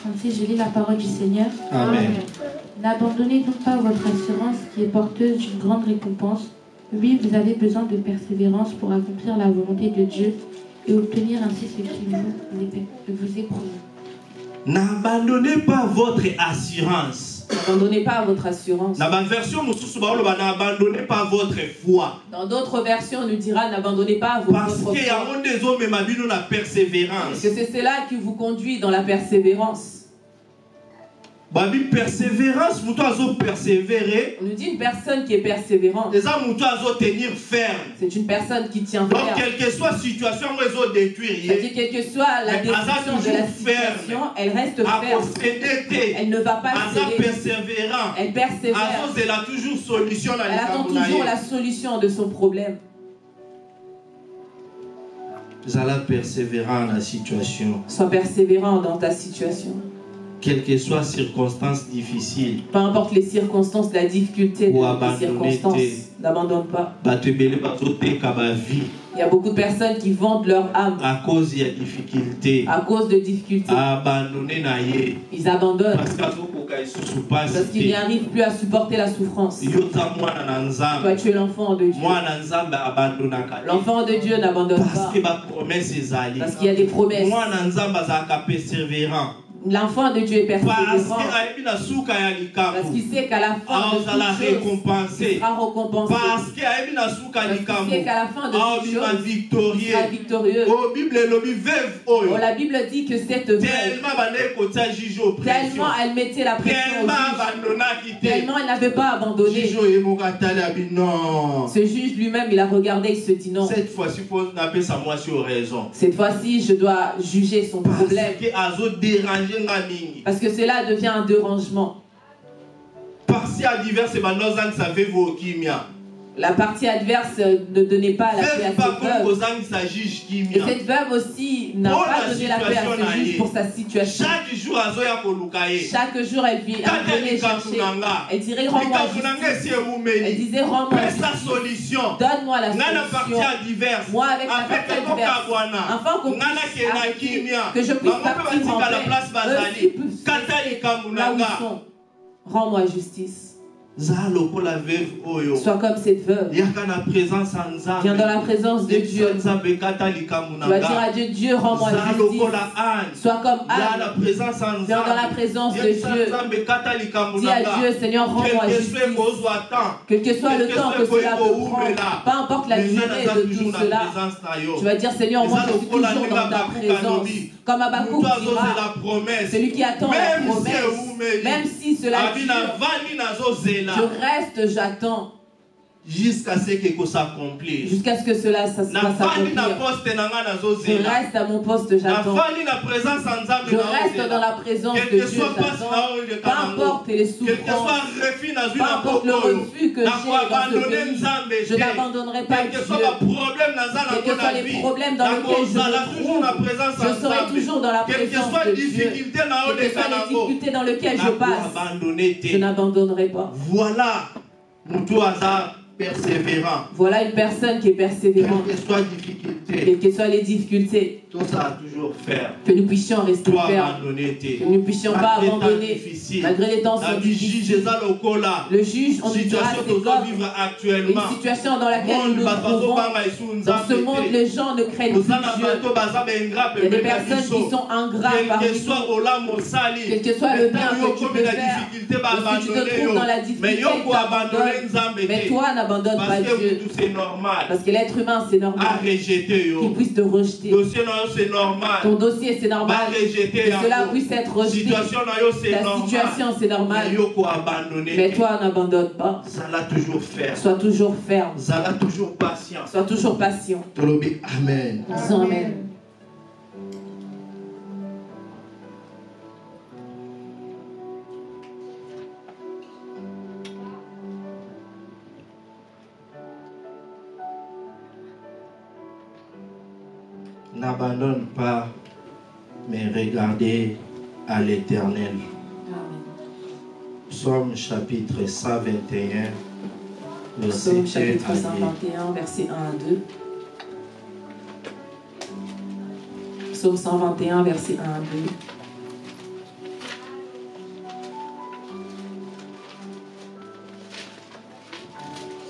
36, je lis la parole du Seigneur. Amen. N'abandonnez donc pas votre assurance qui est porteuse d'une grande récompense. Oui, vous avez besoin de persévérance pour accomplir la volonté de Dieu et obtenir ainsi ce qui vous est promis. N'abandonnez pas votre assurance. N'abandonnez pas votre assurance. N'abandonnez pas votre foi. Dans d'autres versions, on nous dira n'abandonnez pas votre foi. Parce qu'il y a des hommes la persévérance. Parce que c'est cela qui vous conduit dans la persévérance. Persévérance, on nous dit une personne qui est persévérante. C'est une personne qui tient ferme. Donc, quelle que soit la situation, c'est-à-dire, quelle que soit la destruction de la situation, elle reste ferme. Elle ne va pas céder. Elle persévère. Elle attend toujours la solution de son problème. Sois persévérant dans la situation. Sois persévérant dans ta situation. quelles que soient les circonstances difficiles, peu importe les circonstances, la difficulté des circonstances, n'abandonne pas. Il y a beaucoup de personnes qui vendent leur âme à cause de difficultés. Ils abandonnent parce qu'ils n'arrivent plus à supporter la souffrance. Toi, tu es l'enfant de Dieu. L'enfant de Dieu n'abandonne pas parce qu'il y a des promesses. L'enfant de Dieu est persévérant parce qu'il sait qu'à la fin de toute chose, il sera récompensé. Parce qu'il sait qu'à la fin de toute chose, il sera victorieux. Oh, la Bible dit que cette veuve, tellement elle mettait la pression au juge, tellement elle n'avait pas abandonné. Ce juge lui-même, il a regardé, il se dit non. Cette fois-ci, je dois juger son problème. Parce que cela devient un dérangement. La partie adverse ne donnait pas la paix à cette veuve. Et cette veuve aussi n'a pas donné la paix à ce juge pour sa situation. Chaque jour, elle venait chercher. Elle dirait rends-moi justice. Elle disait rends-moi justice. Donne-moi la solution. Moi avec la partie adverse. Afin qu'on puisse arrêter, que je puisse partir en paix. Eux aussi peuvent là où ils sont. Rends-moi justice. Sois comme cette veuve. Viens dans la présence de Dieu. Tu vas dire à Dieu, Dieu rends-moi justice. Sois comme Anne. Viens dans la présence de Dieu. Dis à Dieu, Seigneur, rends-moi justice. Quel que soit le temps que cela peut prendre, peu importe la durée de tout cela, tu vas dire, Seigneur, moi je suis toujours dans ta présence. Comme Habakkuk dira, celui qui attend la promesse, même si cela dure, je reste, j'attends. Jusqu'à ce que ça s'accomplisse. Jusqu'à ce que cela ça se passe accomplir. Je reste à mon poste, j'attends. Je reste dans la présence de Dieu, j'attends. Peu importe les souffrances, peu importe le refus que j'ai dans ce pays, je n'abandonnerai pas Dieu. Quels que soient les problèmes dans lesquels je me trouve, je serai toujours dans la présence de Dieu. Quelles que soient les difficultés dans lesquelles je passe, je n'abandonnerai pas. Voilà, nous hasard. Persévérant. Voilà une personne qui est persévérante. Quelles que soient les difficultés, tout ça toujours faire. Que nous puissions rester fermes. Que nous ne puissions pas abandonner. Malgré les temps sont difficiles. Le juge, on lui dira c'est comme une situation dans laquelle nous nous trouvons. Dans ce monde, les gens ne craignent plus Dieu. Il y a des personnes qui sont ingrates parmi nous. Quel que soit le bien que tu peux faire, ou si tu te trouves dans la difficulté, tu abandonnes. Mais toi, n'abandonne pas Dieu. Parce que l'être humain, c'est normal qu'il puisse te rejeter. Ton dossier, c'est normal que cela puisse être rejeté. Ta situation, c'est normal. Mais toi, n'abandonne pas. Sois toujours ferme. Sois toujours patient. Amen. Disons Amen. N'abandonne pas, mais regardez à l'Éternel. Psaume chapitre 121, verset 1 chapitre 121, verset 1 à 2. Psaume 121, verset 1 à 2.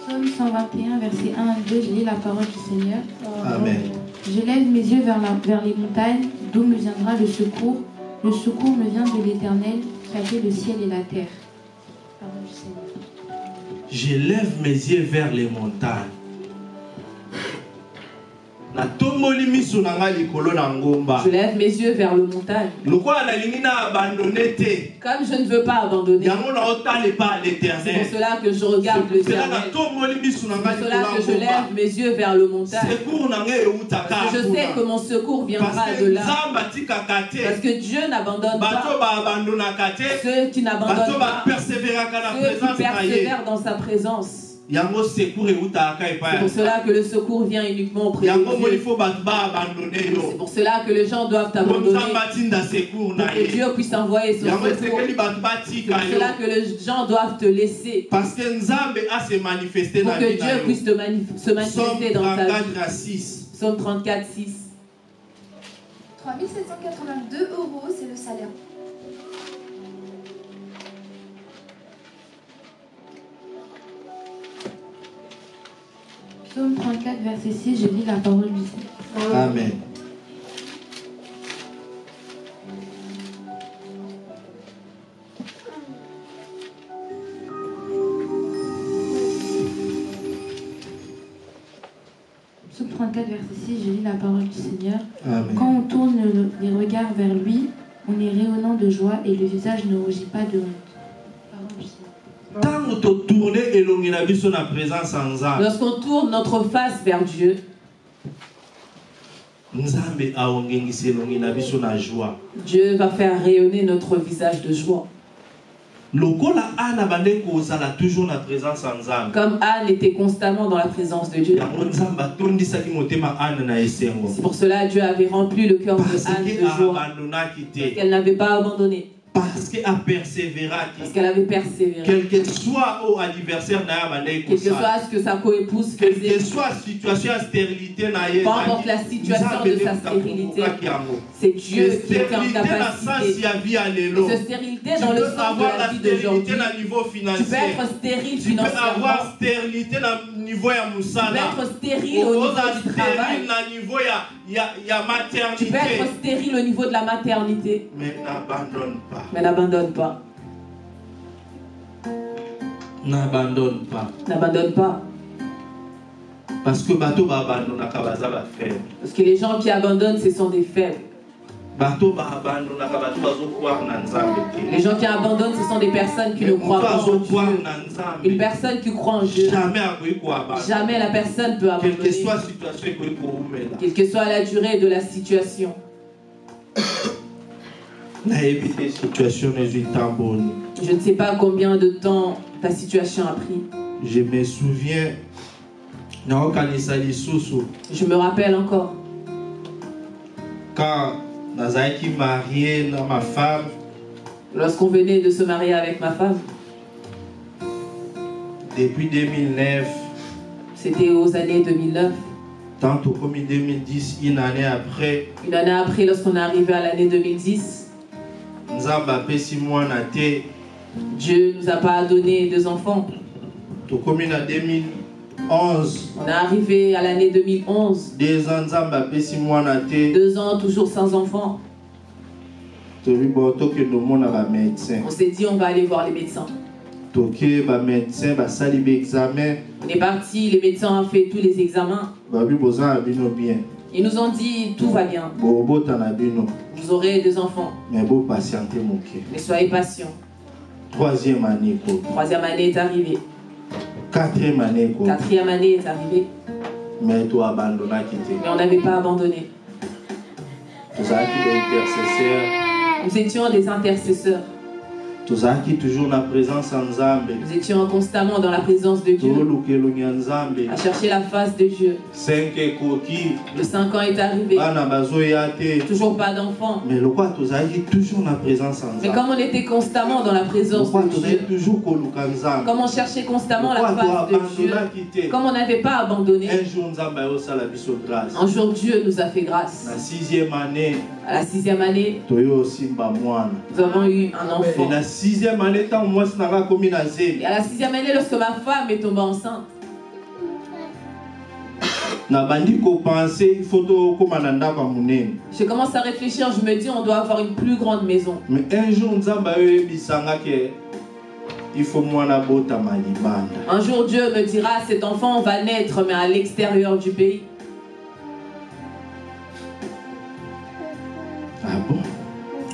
Psaume 121, verset 1 à 2, je lis la parole du Seigneur. Amen. Je lève mes yeux vers les montagnes, d'où me viendra le secours. Le secours me vient de l'Éternel, qui a fait le ciel et la terre. Parole du Seigneur. Je lève mes yeux vers les montagnes. Je lève mes yeux vers le montagne. Comme je ne veux pas abandonner, c'est pour cela que je regarde l'Éternel. C'est pour cela que je lève mes yeux vers le montagne. Parce que je sais que mon secours viendra de là. Parce que Dieu n'abandonne pas ceux qui n'abandonnent pas, ceux qui persévèrent dans sa présence. C'est pour cela que le secours vient uniquement auprès de Dieu. C'est pour cela que les gens doivent abandonner pour que Dieu puisse envoyer son secours. C'est pour cela que les gens doivent te laisser pour que Dieu puisse se manifester dans ta vie. Psaume 34, 6. 3 782 €, c'est le salaire. Psaume 34, verset 6, je lis la parole du Seigneur. Amen. Psaume 34, verset 6, je lis la parole du Seigneur. Amen. Quand on tourne les regards vers lui, on est rayonnant de joie et le visage ne rougit pas de honte. Parole du Seigneur. Lorsqu'on tourne notre face vers Dieu, Dieu va faire rayonner notre visage de joie. Comme Anne était constamment dans la présence de Dieu. C'est pour cela que Dieu avait rempli le cœur de Anne de joie. Parce qu'elle n'avait pas abandonné. Parce qu'elle a persévéré. Quel que soit ce que sa coépouse faisait. Quelle que soit la situation de stérilité. Peu importe la situation de sa stérilité. C'est Dieu qui est en capacité. Et cette stérilité dans le sens de la vie d'aujourd'hui. Tu peux être stérile financièrement. Tu peux avoir stérilité au niveau de Moussala. Tu peux être stérile au niveau du travail. Tu peux être stérile au niveau de la maternité. Mais n'abandonne pas. Mais n'abandonne pas. N'abandonne pas. N'abandonne pas. Parce que les gens qui abandonnent, ce sont des faibles. Les gens qui abandonnent, ce sont des personnes qui ne croient pas en Dieu. Une personne qui croit en Dieu, jamais la personne peut abandonner. Quelle que soit la durée de la situation. Je ne sais pas combien de temps ta situation a pris. Je me souviens. Je me rappelle encore. Quand Nazaki marié dans ma femme. Lorsqu'on venait de se marier avec ma femme. Depuis 2009. C'était aux années 2009. Tantôt comme 2010, une année après. Une année après, lorsqu'on est arrivé à l'année 2010. Dieu nous a pas donné 2 enfants. On est arrivé à l'année 2011. 2 ans, 2 ans toujours sans enfants. On s'est dit on va aller voir les médecins. On est parti, les médecins ont fait tous les examens. Ils nous ont dit tout va bien. Vous aurez 2 enfants. Mais soyez patients. 3e année. 3e année est arrivée. 4e année. 4e année est arrivée. Mais on n'avait pas abandonné. Nous étions des intercesseurs. Nous étions constamment dans la présence de Dieu, à chercher la face de Dieu. Le 5 ans est arrivé. Toujours pas d'enfants. Mais comme on était constamment dans la présence de Dieu, comme on cherchait constamment la face de Dieu, comme on n'avait pas abandonné, un jour Dieu nous a fait grâce. À la 6e année, nous avons eu un enfant. Et à la 6e année, lorsque ma femme est tombée enceinte, je commence à réfléchir, je me dis on doit avoir une plus grande maison. Mais un jour, un jour Dieu me dira cet enfant va naître mais à l'extérieur du pays. Ah bon?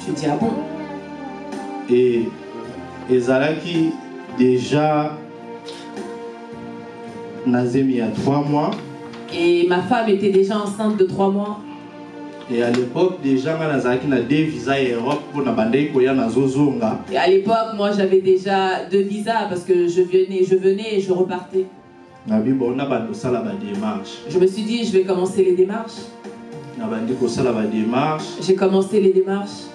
Je dis ah bon? Et Zalaki déjà Nazemi il y a 3 mois. Et ma femme était déjà enceinte de 3 mois. Et à l'époque déjà Nazaki na 2 visas Europe pour na bandei koya na zozonga. Et à l'époque moi j'avais déjà 2 visas parce que je venais et je repartais. Je me suis dit, je vais commencer les démarches. J'ai commencé les démarches.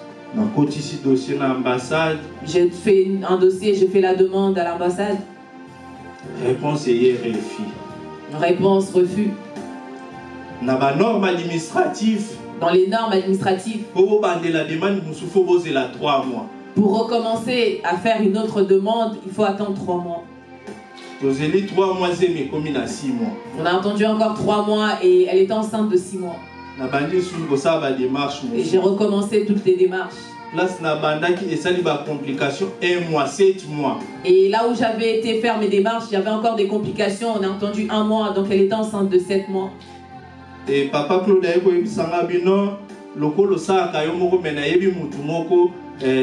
J'ai fait un dossier, j'ai fait la demande à l'ambassade. Réponse refus. Dans les normes administratives, pour recommencer à faire une autre demande, il faut attendre 3 mois. On a attendu encore 3 mois et elle était enceinte de 6 mois. Et j'ai recommencé toutes les démarches. Et là où j'avais été faire mes démarches, il y avait encore des complications. On a attendu 1 mois, donc elle était enceinte de 7 mois. Et papa Claude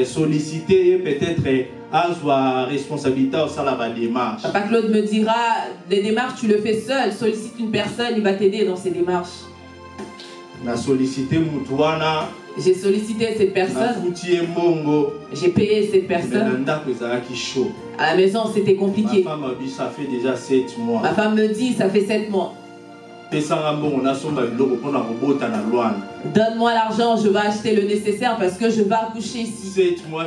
solliciter peut-être à responsabilité au salaba démarche. Papa Claude me dira, les démarches tu le fais seul, sollicite une personne, il va t'aider dans ces démarches. J'ai sollicité cette personne. J'ai payé cette personne. À la maison, c'était compliqué. Ma femme me dit, ça fait déjà 7 mois. Ma femme me dit, ça fait 7 mois. Donne-moi l'argent, je vais acheter le nécessaire parce que je vais accoucher ici. 7 mois,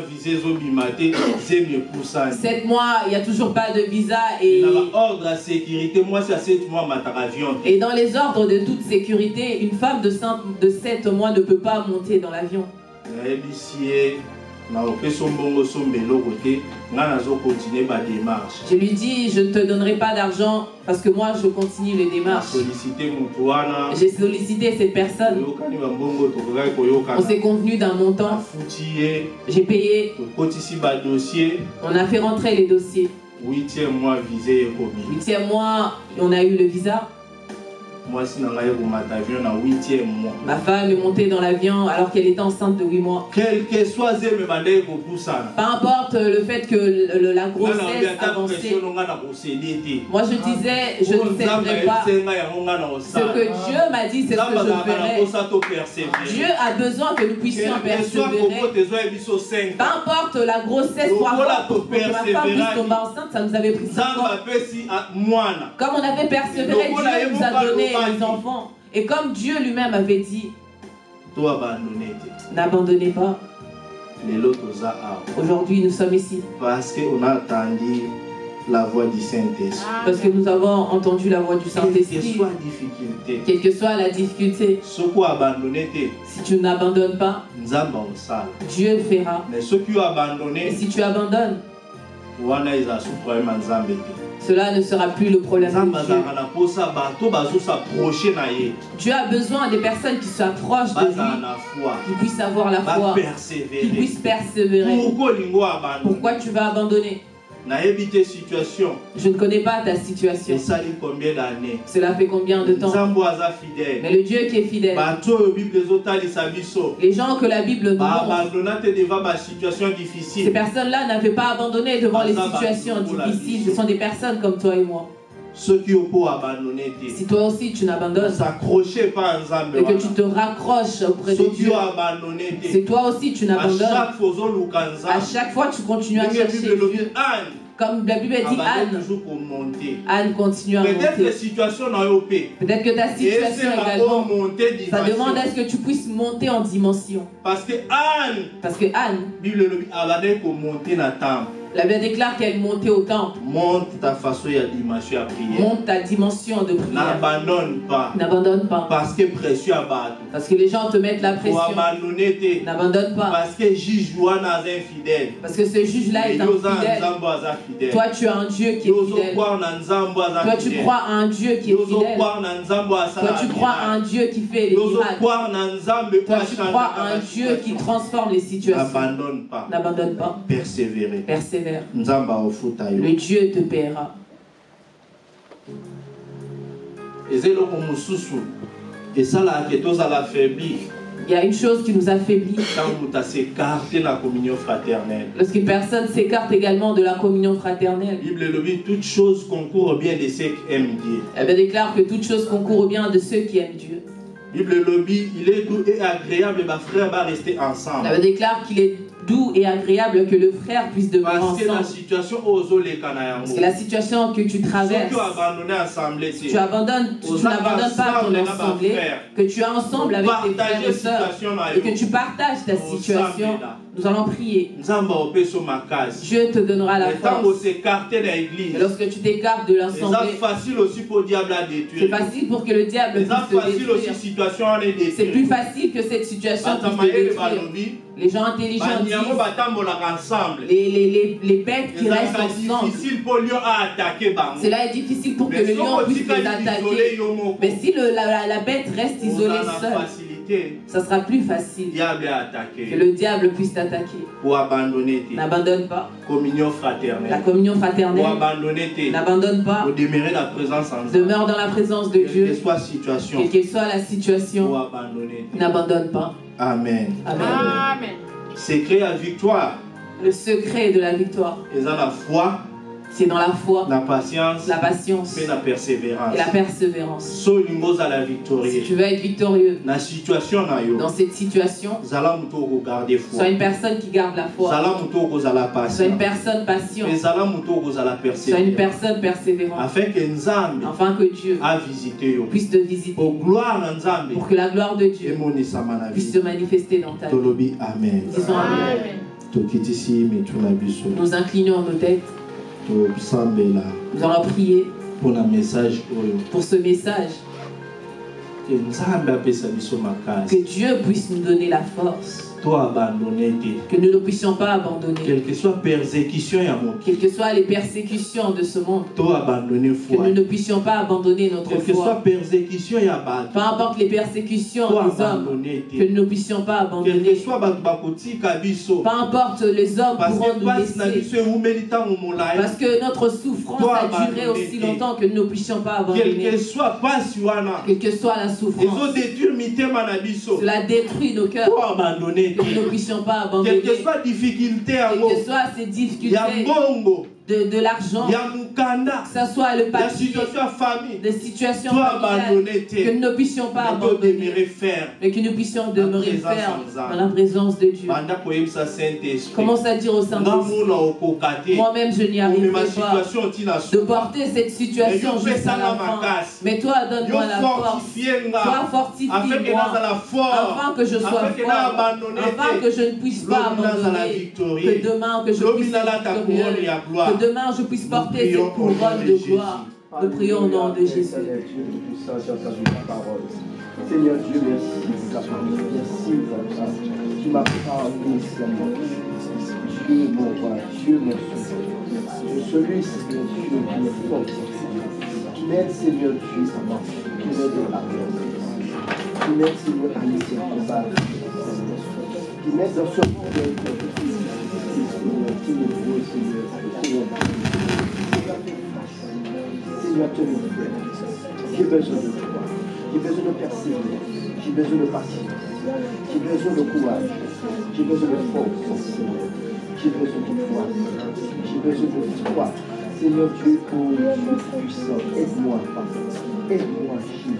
7 mois, il n'y a toujours pas de visa. Et ordre à sécurité, moi c'est à 7 mois avion. Et dans les ordres de toute sécurité, une femme de 7 mois ne peut pas monter dans l'avion. Je lui dis, je ne te donnerai pas d'argent parce que moi je continue les démarches. J'ai sollicité cette personne. On s'est convenu d'un montant. J'ai payé. On a fait rentrer les dossiers. 8e mois visé. 8e mois, on a eu le visa. Ma femme est montée dans l'avion alors qu'elle était enceinte de 8 mois. Quel que soit peu importe le fait que la grossesse avançait. Moi je disais, je ne céderai pas. Ce que Dieu m'a dit, c'est ce que je ferai. Dieu a besoin que nous puissions persévérer. Peu importe la grossesse, pour avoir que ma femme puisse tomber enceinte, ça nous avait pris 5 ans. Comme on avait persévéré, Dieu nous a donné les enfants. Et comme Dieu lui-même avait dit, n'abandonnez pas. Aujourd'hui nous sommes ici parce qu'on a entendu la voix du Saint-Esprit. Parce que nous avons entendu la voix du Saint-Esprit. Quelle que soit la difficulté, si tu n'abandonnes pas, Dieu fera. Mais ceux qui ont abandonné, et si tu abandonnes, cela ne sera plus le problème de Dieu. Dieu a besoin des personnes qui s'approchent de lui, qui puissent avoir la foi, qui puissent persévérer. Pourquoi tu vas abandonner? Je ne connais pas ta situation. Cela fait combien de temps? Mais le Dieu qui est fidèle, les gens que la Bible nous montre, ces personnes-là n'avaient pas abandonné devant les situations difficiles. Ce sont des personnes comme toi et moi. Ceux qui ont pour abandonner, si toi aussi tu n'abandonnes, et que tu te raccroches auprès de Dieu, si toi aussi tu n'abandonnes, à chaque fois tu continues à chercher Dieu. Comme la Bible dit, Anne continue à monter. Peut-être que ta situation également, ça demande à ce que tu puisses monter en dimension. Parce que Anne, la Bible déclare qu'elle montait au temple. Monte ta façon et dimension à prier. Monte ta dimension de prière. N'abandonne pas. N'abandonne pas. Parce que précieux abattu. Parce que les gens te mettent la pression. N'abandonne pas. Parce que juge infidèle. Parce que ce juge-là est infidèle. Toi tu as un Dieu qui est fidèle. Toi tu crois à un Dieu qui est fidèle. Toi tu crois à un Dieu qui fait les miracles. Toi tu crois à un Dieu qui transforme les situations. N'abandonne pas. N'abandonne pas. Persévérer. Le Dieu te paiera. Il y a une chose qui nous affaiblit. Lorsqu'une personne s'écarte également de la communion fraternelle. Toute chose concourt au bien de ceux qui aiment Dieu. Elle déclare que toute chose concourt au bien de ceux qui aiment Dieu. Bible lobby, il est doux et agréable et ma frère va rester ensemble. La Bible déclare qu'il est doux et agréable que le frère puisse demeurer ensemble. Parce que la situation que tu traverses, tu n'abandonnes pas ton assemblée, que tu es ensemble avec tes frères et sœurs et que tu partages ta situation. Nous allons prier. Dieu te donnera la force. Et lorsque tu t'écartes de l'assemblée, c'est facile pour que le diable puisse te détruire. C'est plus facile que cette situation puisse te détruire. Les gens intelligents disent, les bêtes qui restent ensemble, cela est difficile pour que le lion puisse les attaquer. Mais si la bête reste isolée seule, ça sera plus facile que le diable puisse t'attaquer. N'abandonne pas la communion fraternelle. N'abandonne pas. Demeure dans la présence de Dieu. Quelle que soit la situation, n'abandonne pas. Amen. Amen. Amen. Secret à victoire. Le secret de la victoire, c'est dans la foi, c'est dans la foi, la patience et la persévérance. Si tu veux être victorieux dans cette situation, sois une personne qui garde la foi, sois une personne patiente, sois une personne persévérante, afin que Dieu puisse te visiter, pour que la gloire de Dieu puisse se manifester dans ta vie. Disons Amen. Nous inclinons nos têtes. Nous allons prier pour ce message. Que Dieu puisse nous donner la force. Que nous ne puissions pas abandonner. Quelle que soit persécution, quelles que soient les persécutions de ce monde, que nous ne puissions pas abandonner notre foi. Quelle que soit persécution, peu importe les persécutions des hommes, que nous ne puissions pas abandonner. Peu importe les hommes pourront nous laisser, parce que notre souffrance a duré aussi longtemps que nous ne puissions pas abandonner. Quelle que soit la souffrance, cela détruit nos cœurs. Que nous ne puissions pas abandonner. Quelle que soit difficulté, quelles que soient ces difficultés de l'argent, que ce soit le papier, des situations familiales, que nous ne puissions pas abandonner, mais que nous puissions demeurer fermes dans la présence de Dieu. Commence à dire au Saint-Esprit, moi-même je n'y arriverai pas de porter cette situation jusqu'à la fin, mais toi donne-moi la force, toi fortifie-moi, afin que je sois fort, afin que je ne puisse pas abandonner, que demain que je puisse être victorieux, que demain je puisse porter cette couronne de gloire. Nous prions au nom de Jésus. Seigneur Dieu, merci pour ta famille. Merci pour ça. Tu m'as parlé, Seigneur. Dieu, mon roi, Dieu, mon Seigneur. Je salue, Seigneur Dieu, qui est fort. Qui m'aide, Seigneur Dieu, qui m'aide à la qui m'aide, Seigneur, à initier le combat. Qui m'aide dans ce monde qui est beau, Seigneur. Seigneur, tu es j'ai besoin de toi. J'ai besoin de persévérer. J'ai besoin de patience. J'ai besoin de courage. J'ai besoin de force, Seigneur. J'ai besoin de foi. J'ai besoin de victoire. Seigneur Dieu, pour Dieu puissant, aide-moi, Papa. Aide-moi, Jésus.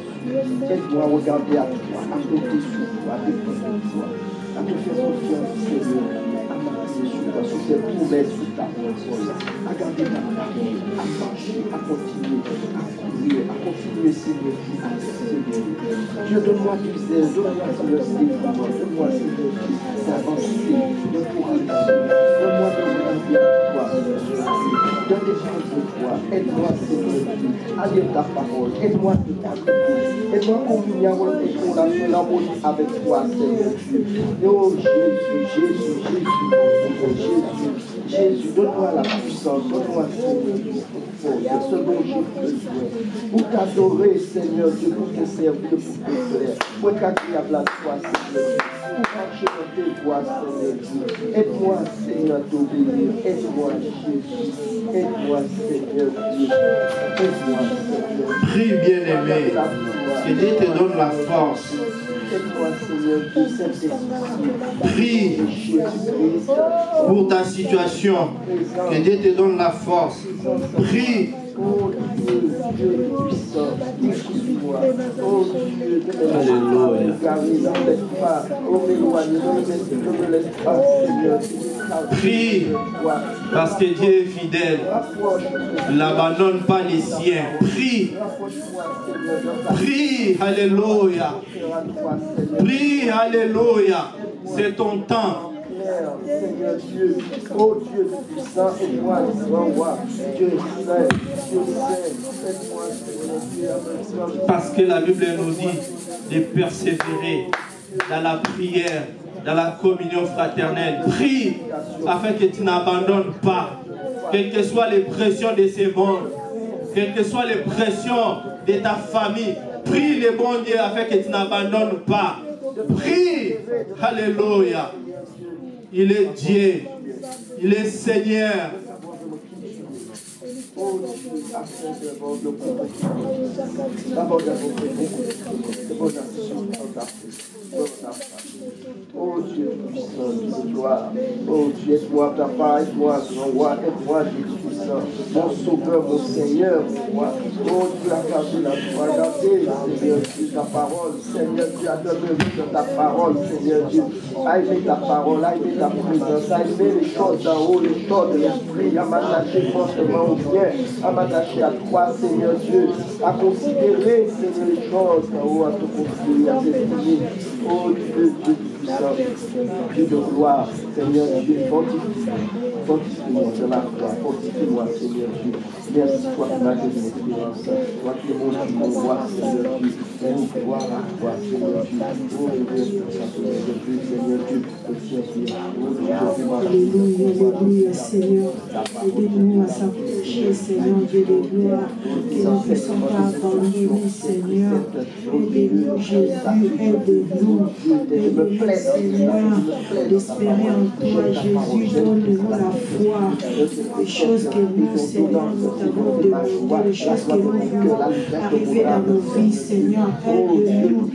Aide-moi à regarder à toi, à compter sur toi, à dépendre de toi, à te faire confiance, Seigneur, à m'appuyer sur toi, sur tes promesses, sur ta parole, à garder ta parole, à marcher, à continuer, Seigneur, Dieu, donne-moi du zèle, donne-moi, Seigneur, donne-moi, Seigneur, d'avancer, de courage, donne-moi de regarder à toi, de défendre de toi, aide-moi, Seigneur, à lire ta parole, aide-moi de t'appliquer, aide-moi à communier en harmonie avec toi, Seigneur Dieu. Oh Jésus, donne-moi la puissance, donne-moi, Seigneur Dieu, ce dont j'ai besoin, pour t'adorer, Seigneur Dieu, pour te servir, pour te faire, pour être agréable à toi, Seigneur Dieu, pour marcher dans tes voies, Seigneur Dieu. Aide-moi, Seigneur, à t'obéir. Aide-moi, Jésus. Aide-moi, Seigneur Dieu. Aide-moi, Seigneur. Prie, bien-aimé. Que Dieu te donne la force. Aide-moi, Seigneur Dieu, Saint-Esprit. Prie pour ta situation. Que Dieu te donne la force. Prie Oh Dieu, Dieu puissant, écoute-moi. Oh Dieu, Alléluia. Prie, parce que Dieu est fidèle. N'abandonne pas les siens. Prie. Prie, alléluia. Prie, alléluia. C'est ton temps. Seigneur Dieu, oh Dieu puissant, et moi, roi, Dieu saint, parce que la Bible nous dit de persévérer dans la prière, dans la communion fraternelle. Prie afin que tu n'abandonnes pas, quelles que soient les pressions de ce monde, quelles que soient les pressions de ta famille. Prie le bon Dieu afin que tu n'abandonnes pas. Prie, alléluia. Il est Dieu, il est Seigneur. Oh Dieu puissant, gloire. Oh Dieu, aide-moi, papa, aide-moi, grand roi, aide-moi, Dieu puissant. Mon sauveur, mon Seigneur, moi. Oh Dieu, accorde la foi, regardez, Seigneur Dieu, ta parole. Seigneur Dieu, adore-moi dans ta parole, Seigneur Dieu. Aimez ta parole, aimez ta présence, aimez les choses d'en haut, les choses de l'esprit, à m'attacher fortement au bien, à m'attacher à toi, Seigneur Dieu, à considérer, Seigneur, les choses d'en haut, à te considérer, à t'estimer. Oh Dieu, Dieu puissant, Dieu de gloire, Seigneur Dieu, fortifie-moi de la foi, fortifie-moi, Seigneur Dieu. Merci, toi qui m'as donné l'espérance, toi qui es mon Dieu, mon roi, Seigneur Dieu. Aime gloire à toi, Seigneur Dieu. Oh, Dieu, Seigneur Dieu, le Dieu. Alléluia, alléluia, Seigneur. Aide-nous à s'approcher, Seigneur Dieu de gloire, que nous ne puissions pas abandonner, Seigneur. Aide-nous, Jésus, aide-nous. Aide-nous, Seigneur, d'espérer en toi, Jésus. Donne-nous la foi. Les choses que nous, Seigneur, nous t'avons demandé, les choses que nous voulons arriver dans nos vies, Seigneur. Aide-nous,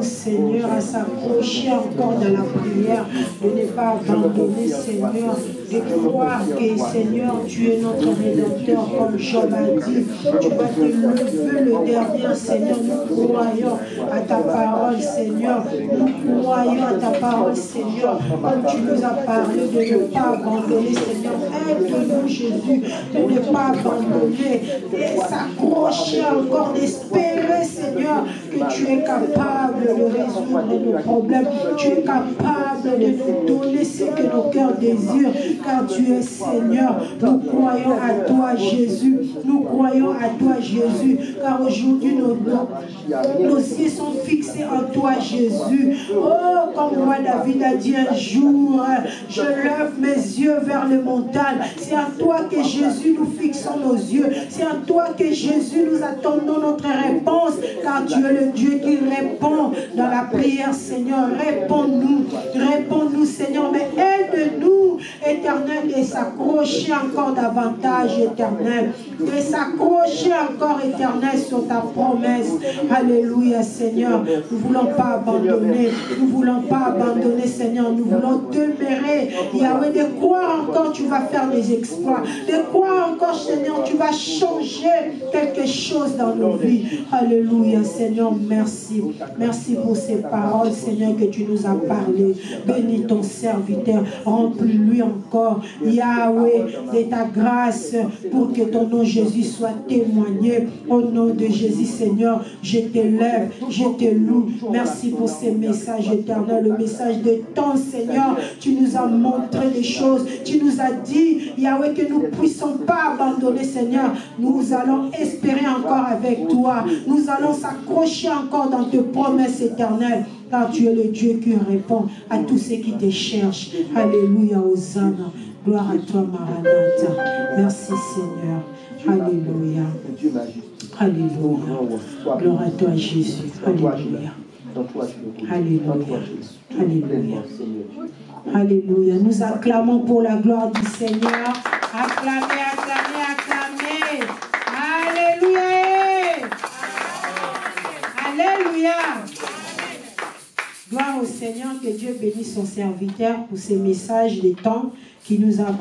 Seigneur, à s'approcher encore dans la prière, de ne pas abandonner, Seigneur, de croire que, Seigneur, tu es notre Rédempteur, comme Job a dit. Tu vas te lever le dernier, Seigneur. Nous croyons à ta parole, Seigneur. Nous croyons à ta parole, Seigneur. Comme tu nous as parlé de ne pas abandonner, Seigneur. Aide-nous, Jésus, de ne pas abandonner et s'accrocher encore, d'espérer, Seigneur, que tu es capable de résoudre nos problèmes. Tu es capable de nous donner ce que nos cœurs désirent, car tu es Seigneur. Nous croyons à toi, Jésus. Nous croyons à toi, Jésus, car aujourd'hui nos yeux sont fixés en toi, Jésus. Oh, comme moi, David a dit un jour, je lève mes yeux vers les montagnes. C'est en toi que Jésus nous fixons nos yeux. C'est en toi que Jésus nous attendons notre réponse, car tu es le Dieu qui répond dans la prière, Seigneur. Réponds-nous, Seigneur, mais aide-nous, Éternel, et s'accrocher encore davantage, Éternel, et s'accrocher encore, Éternel, sur ta promesse. Alléluia, Seigneur. Nous ne voulons pas abandonner. Nous ne voulons pas abandonner, Seigneur. Nous voulons demeurer, Yahweh, de croire encore tu vas faire des exploits, de croire encore, Seigneur, tu vas changer quelque chose dans nos vies. Alléluia, Seigneur, merci. Merci pour ces paroles, Seigneur, que tu nous as parlé. Bénis ton serviteur, remplis-lui encore, Yahweh, de ta grâce, pour que ton nom, Jésus, soit témoigné. Au nom de Jésus, Seigneur, je t'élève, je te loue. Merci pour ces messages éternels, le message de ton Seigneur. Tu nous as montré des choses, tu nous as dit, Yahweh, que nous ne puissions pas abandonner, Seigneur. Nous allons espérer encore avec toi. Nous allons s'accrocher encore dans tes promesses éternelles, car tu es le Dieu qui répond à tous ceux qui te cherchent. Alléluia, Hosanna. Gloire à toi, Maranatha. Merci, Seigneur. Alléluia. Alléluia. Gloire à toi, Jésus. Alléluia. Alléluia. Alléluia. Alléluia. Nous acclamons pour la gloire du Seigneur. Acclamez, acclamez, acclamez. Alléluia. Alléluia. Gloire au Seigneur, que Dieu bénisse son serviteur pour ces messages des temps qui nous a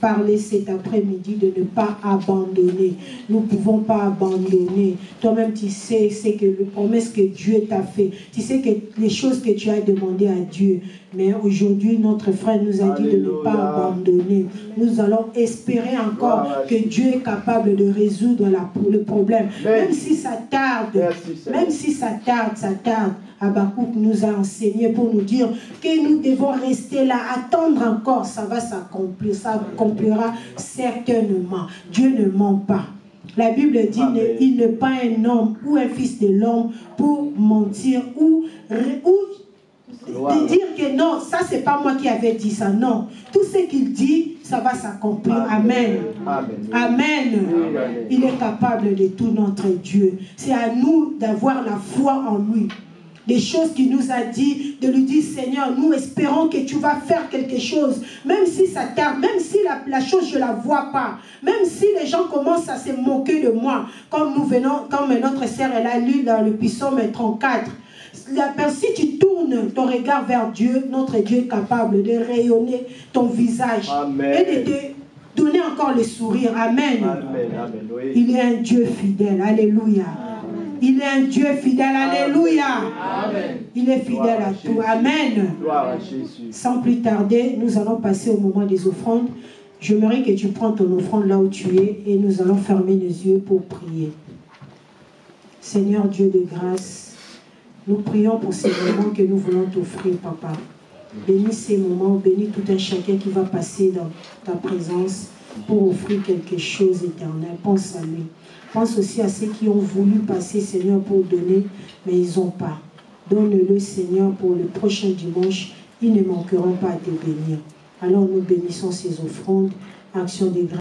parlé cet après-midi de ne pas abandonner. Nous ne pouvons pas abandonner. Toi-même, tu sais, c'est que les promesses que Dieu t'a fait. Tu sais que les choses que tu as demandées à Dieu. Mais aujourd'hui, notre frère nous a dit de ne pas abandonner. Nous allons espérer encore que Dieu est capable de résoudre le problème. Même si ça tarde, même si ça tarde. Habakkuk nous a enseigné pour nous dire que nous devons rester là, attendre encore, ça va s'accomplir, ça accomplira certainement. Dieu ne ment pas. La Bible dit, il n'est pas un homme ou un fils de l'homme pour mentir ou de dire que non, ça c'est pas moi qui avais dit ça, non. Tout ce qu'il dit, ça va s'accomplir. Amen. Amen. Il est capable de tout, notre Dieu. C'est à nous d'avoir la foi en lui. Des choses qu'il nous a dit, de lui dire, Seigneur, nous espérons que tu vas faire quelque chose, même si ça tarde, même si la chose je ne la vois pas, même si les gens commencent à se moquer de moi, comme notre sœur, elle a lu dans le psaume 34. Si tu tournes ton regard vers Dieu, notre Dieu est capable de rayonner ton visage. Amen. Et de te donner encore le sourire. Amen. Amen. Amen. Oui. Il est un Dieu fidèle. Alléluia. Il est un Dieu fidèle. Alléluia. Amen. Il est fidèle à tout. Amen. Sans plus tarder, nous allons passer au moment des offrandes. J'aimerais que tu prennes ton offrande là où tu es et nous allons fermer les yeux pour prier. Seigneur Dieu de grâce, nous prions pour ces moments que nous voulons t'offrir, Papa. Bénis ces moments, bénis tout un chacun qui va passer dans ta présence pour offrir quelque chose d'éternel. Pense à lui. Pense aussi à ceux qui ont voulu passer, Seigneur, pour donner, mais ils n'ont pas. Donne-le, Seigneur, pour le prochain dimanche. Ils ne manqueront pas à te bénir. Alors nous bénissons ces offrandes, actions de grâce.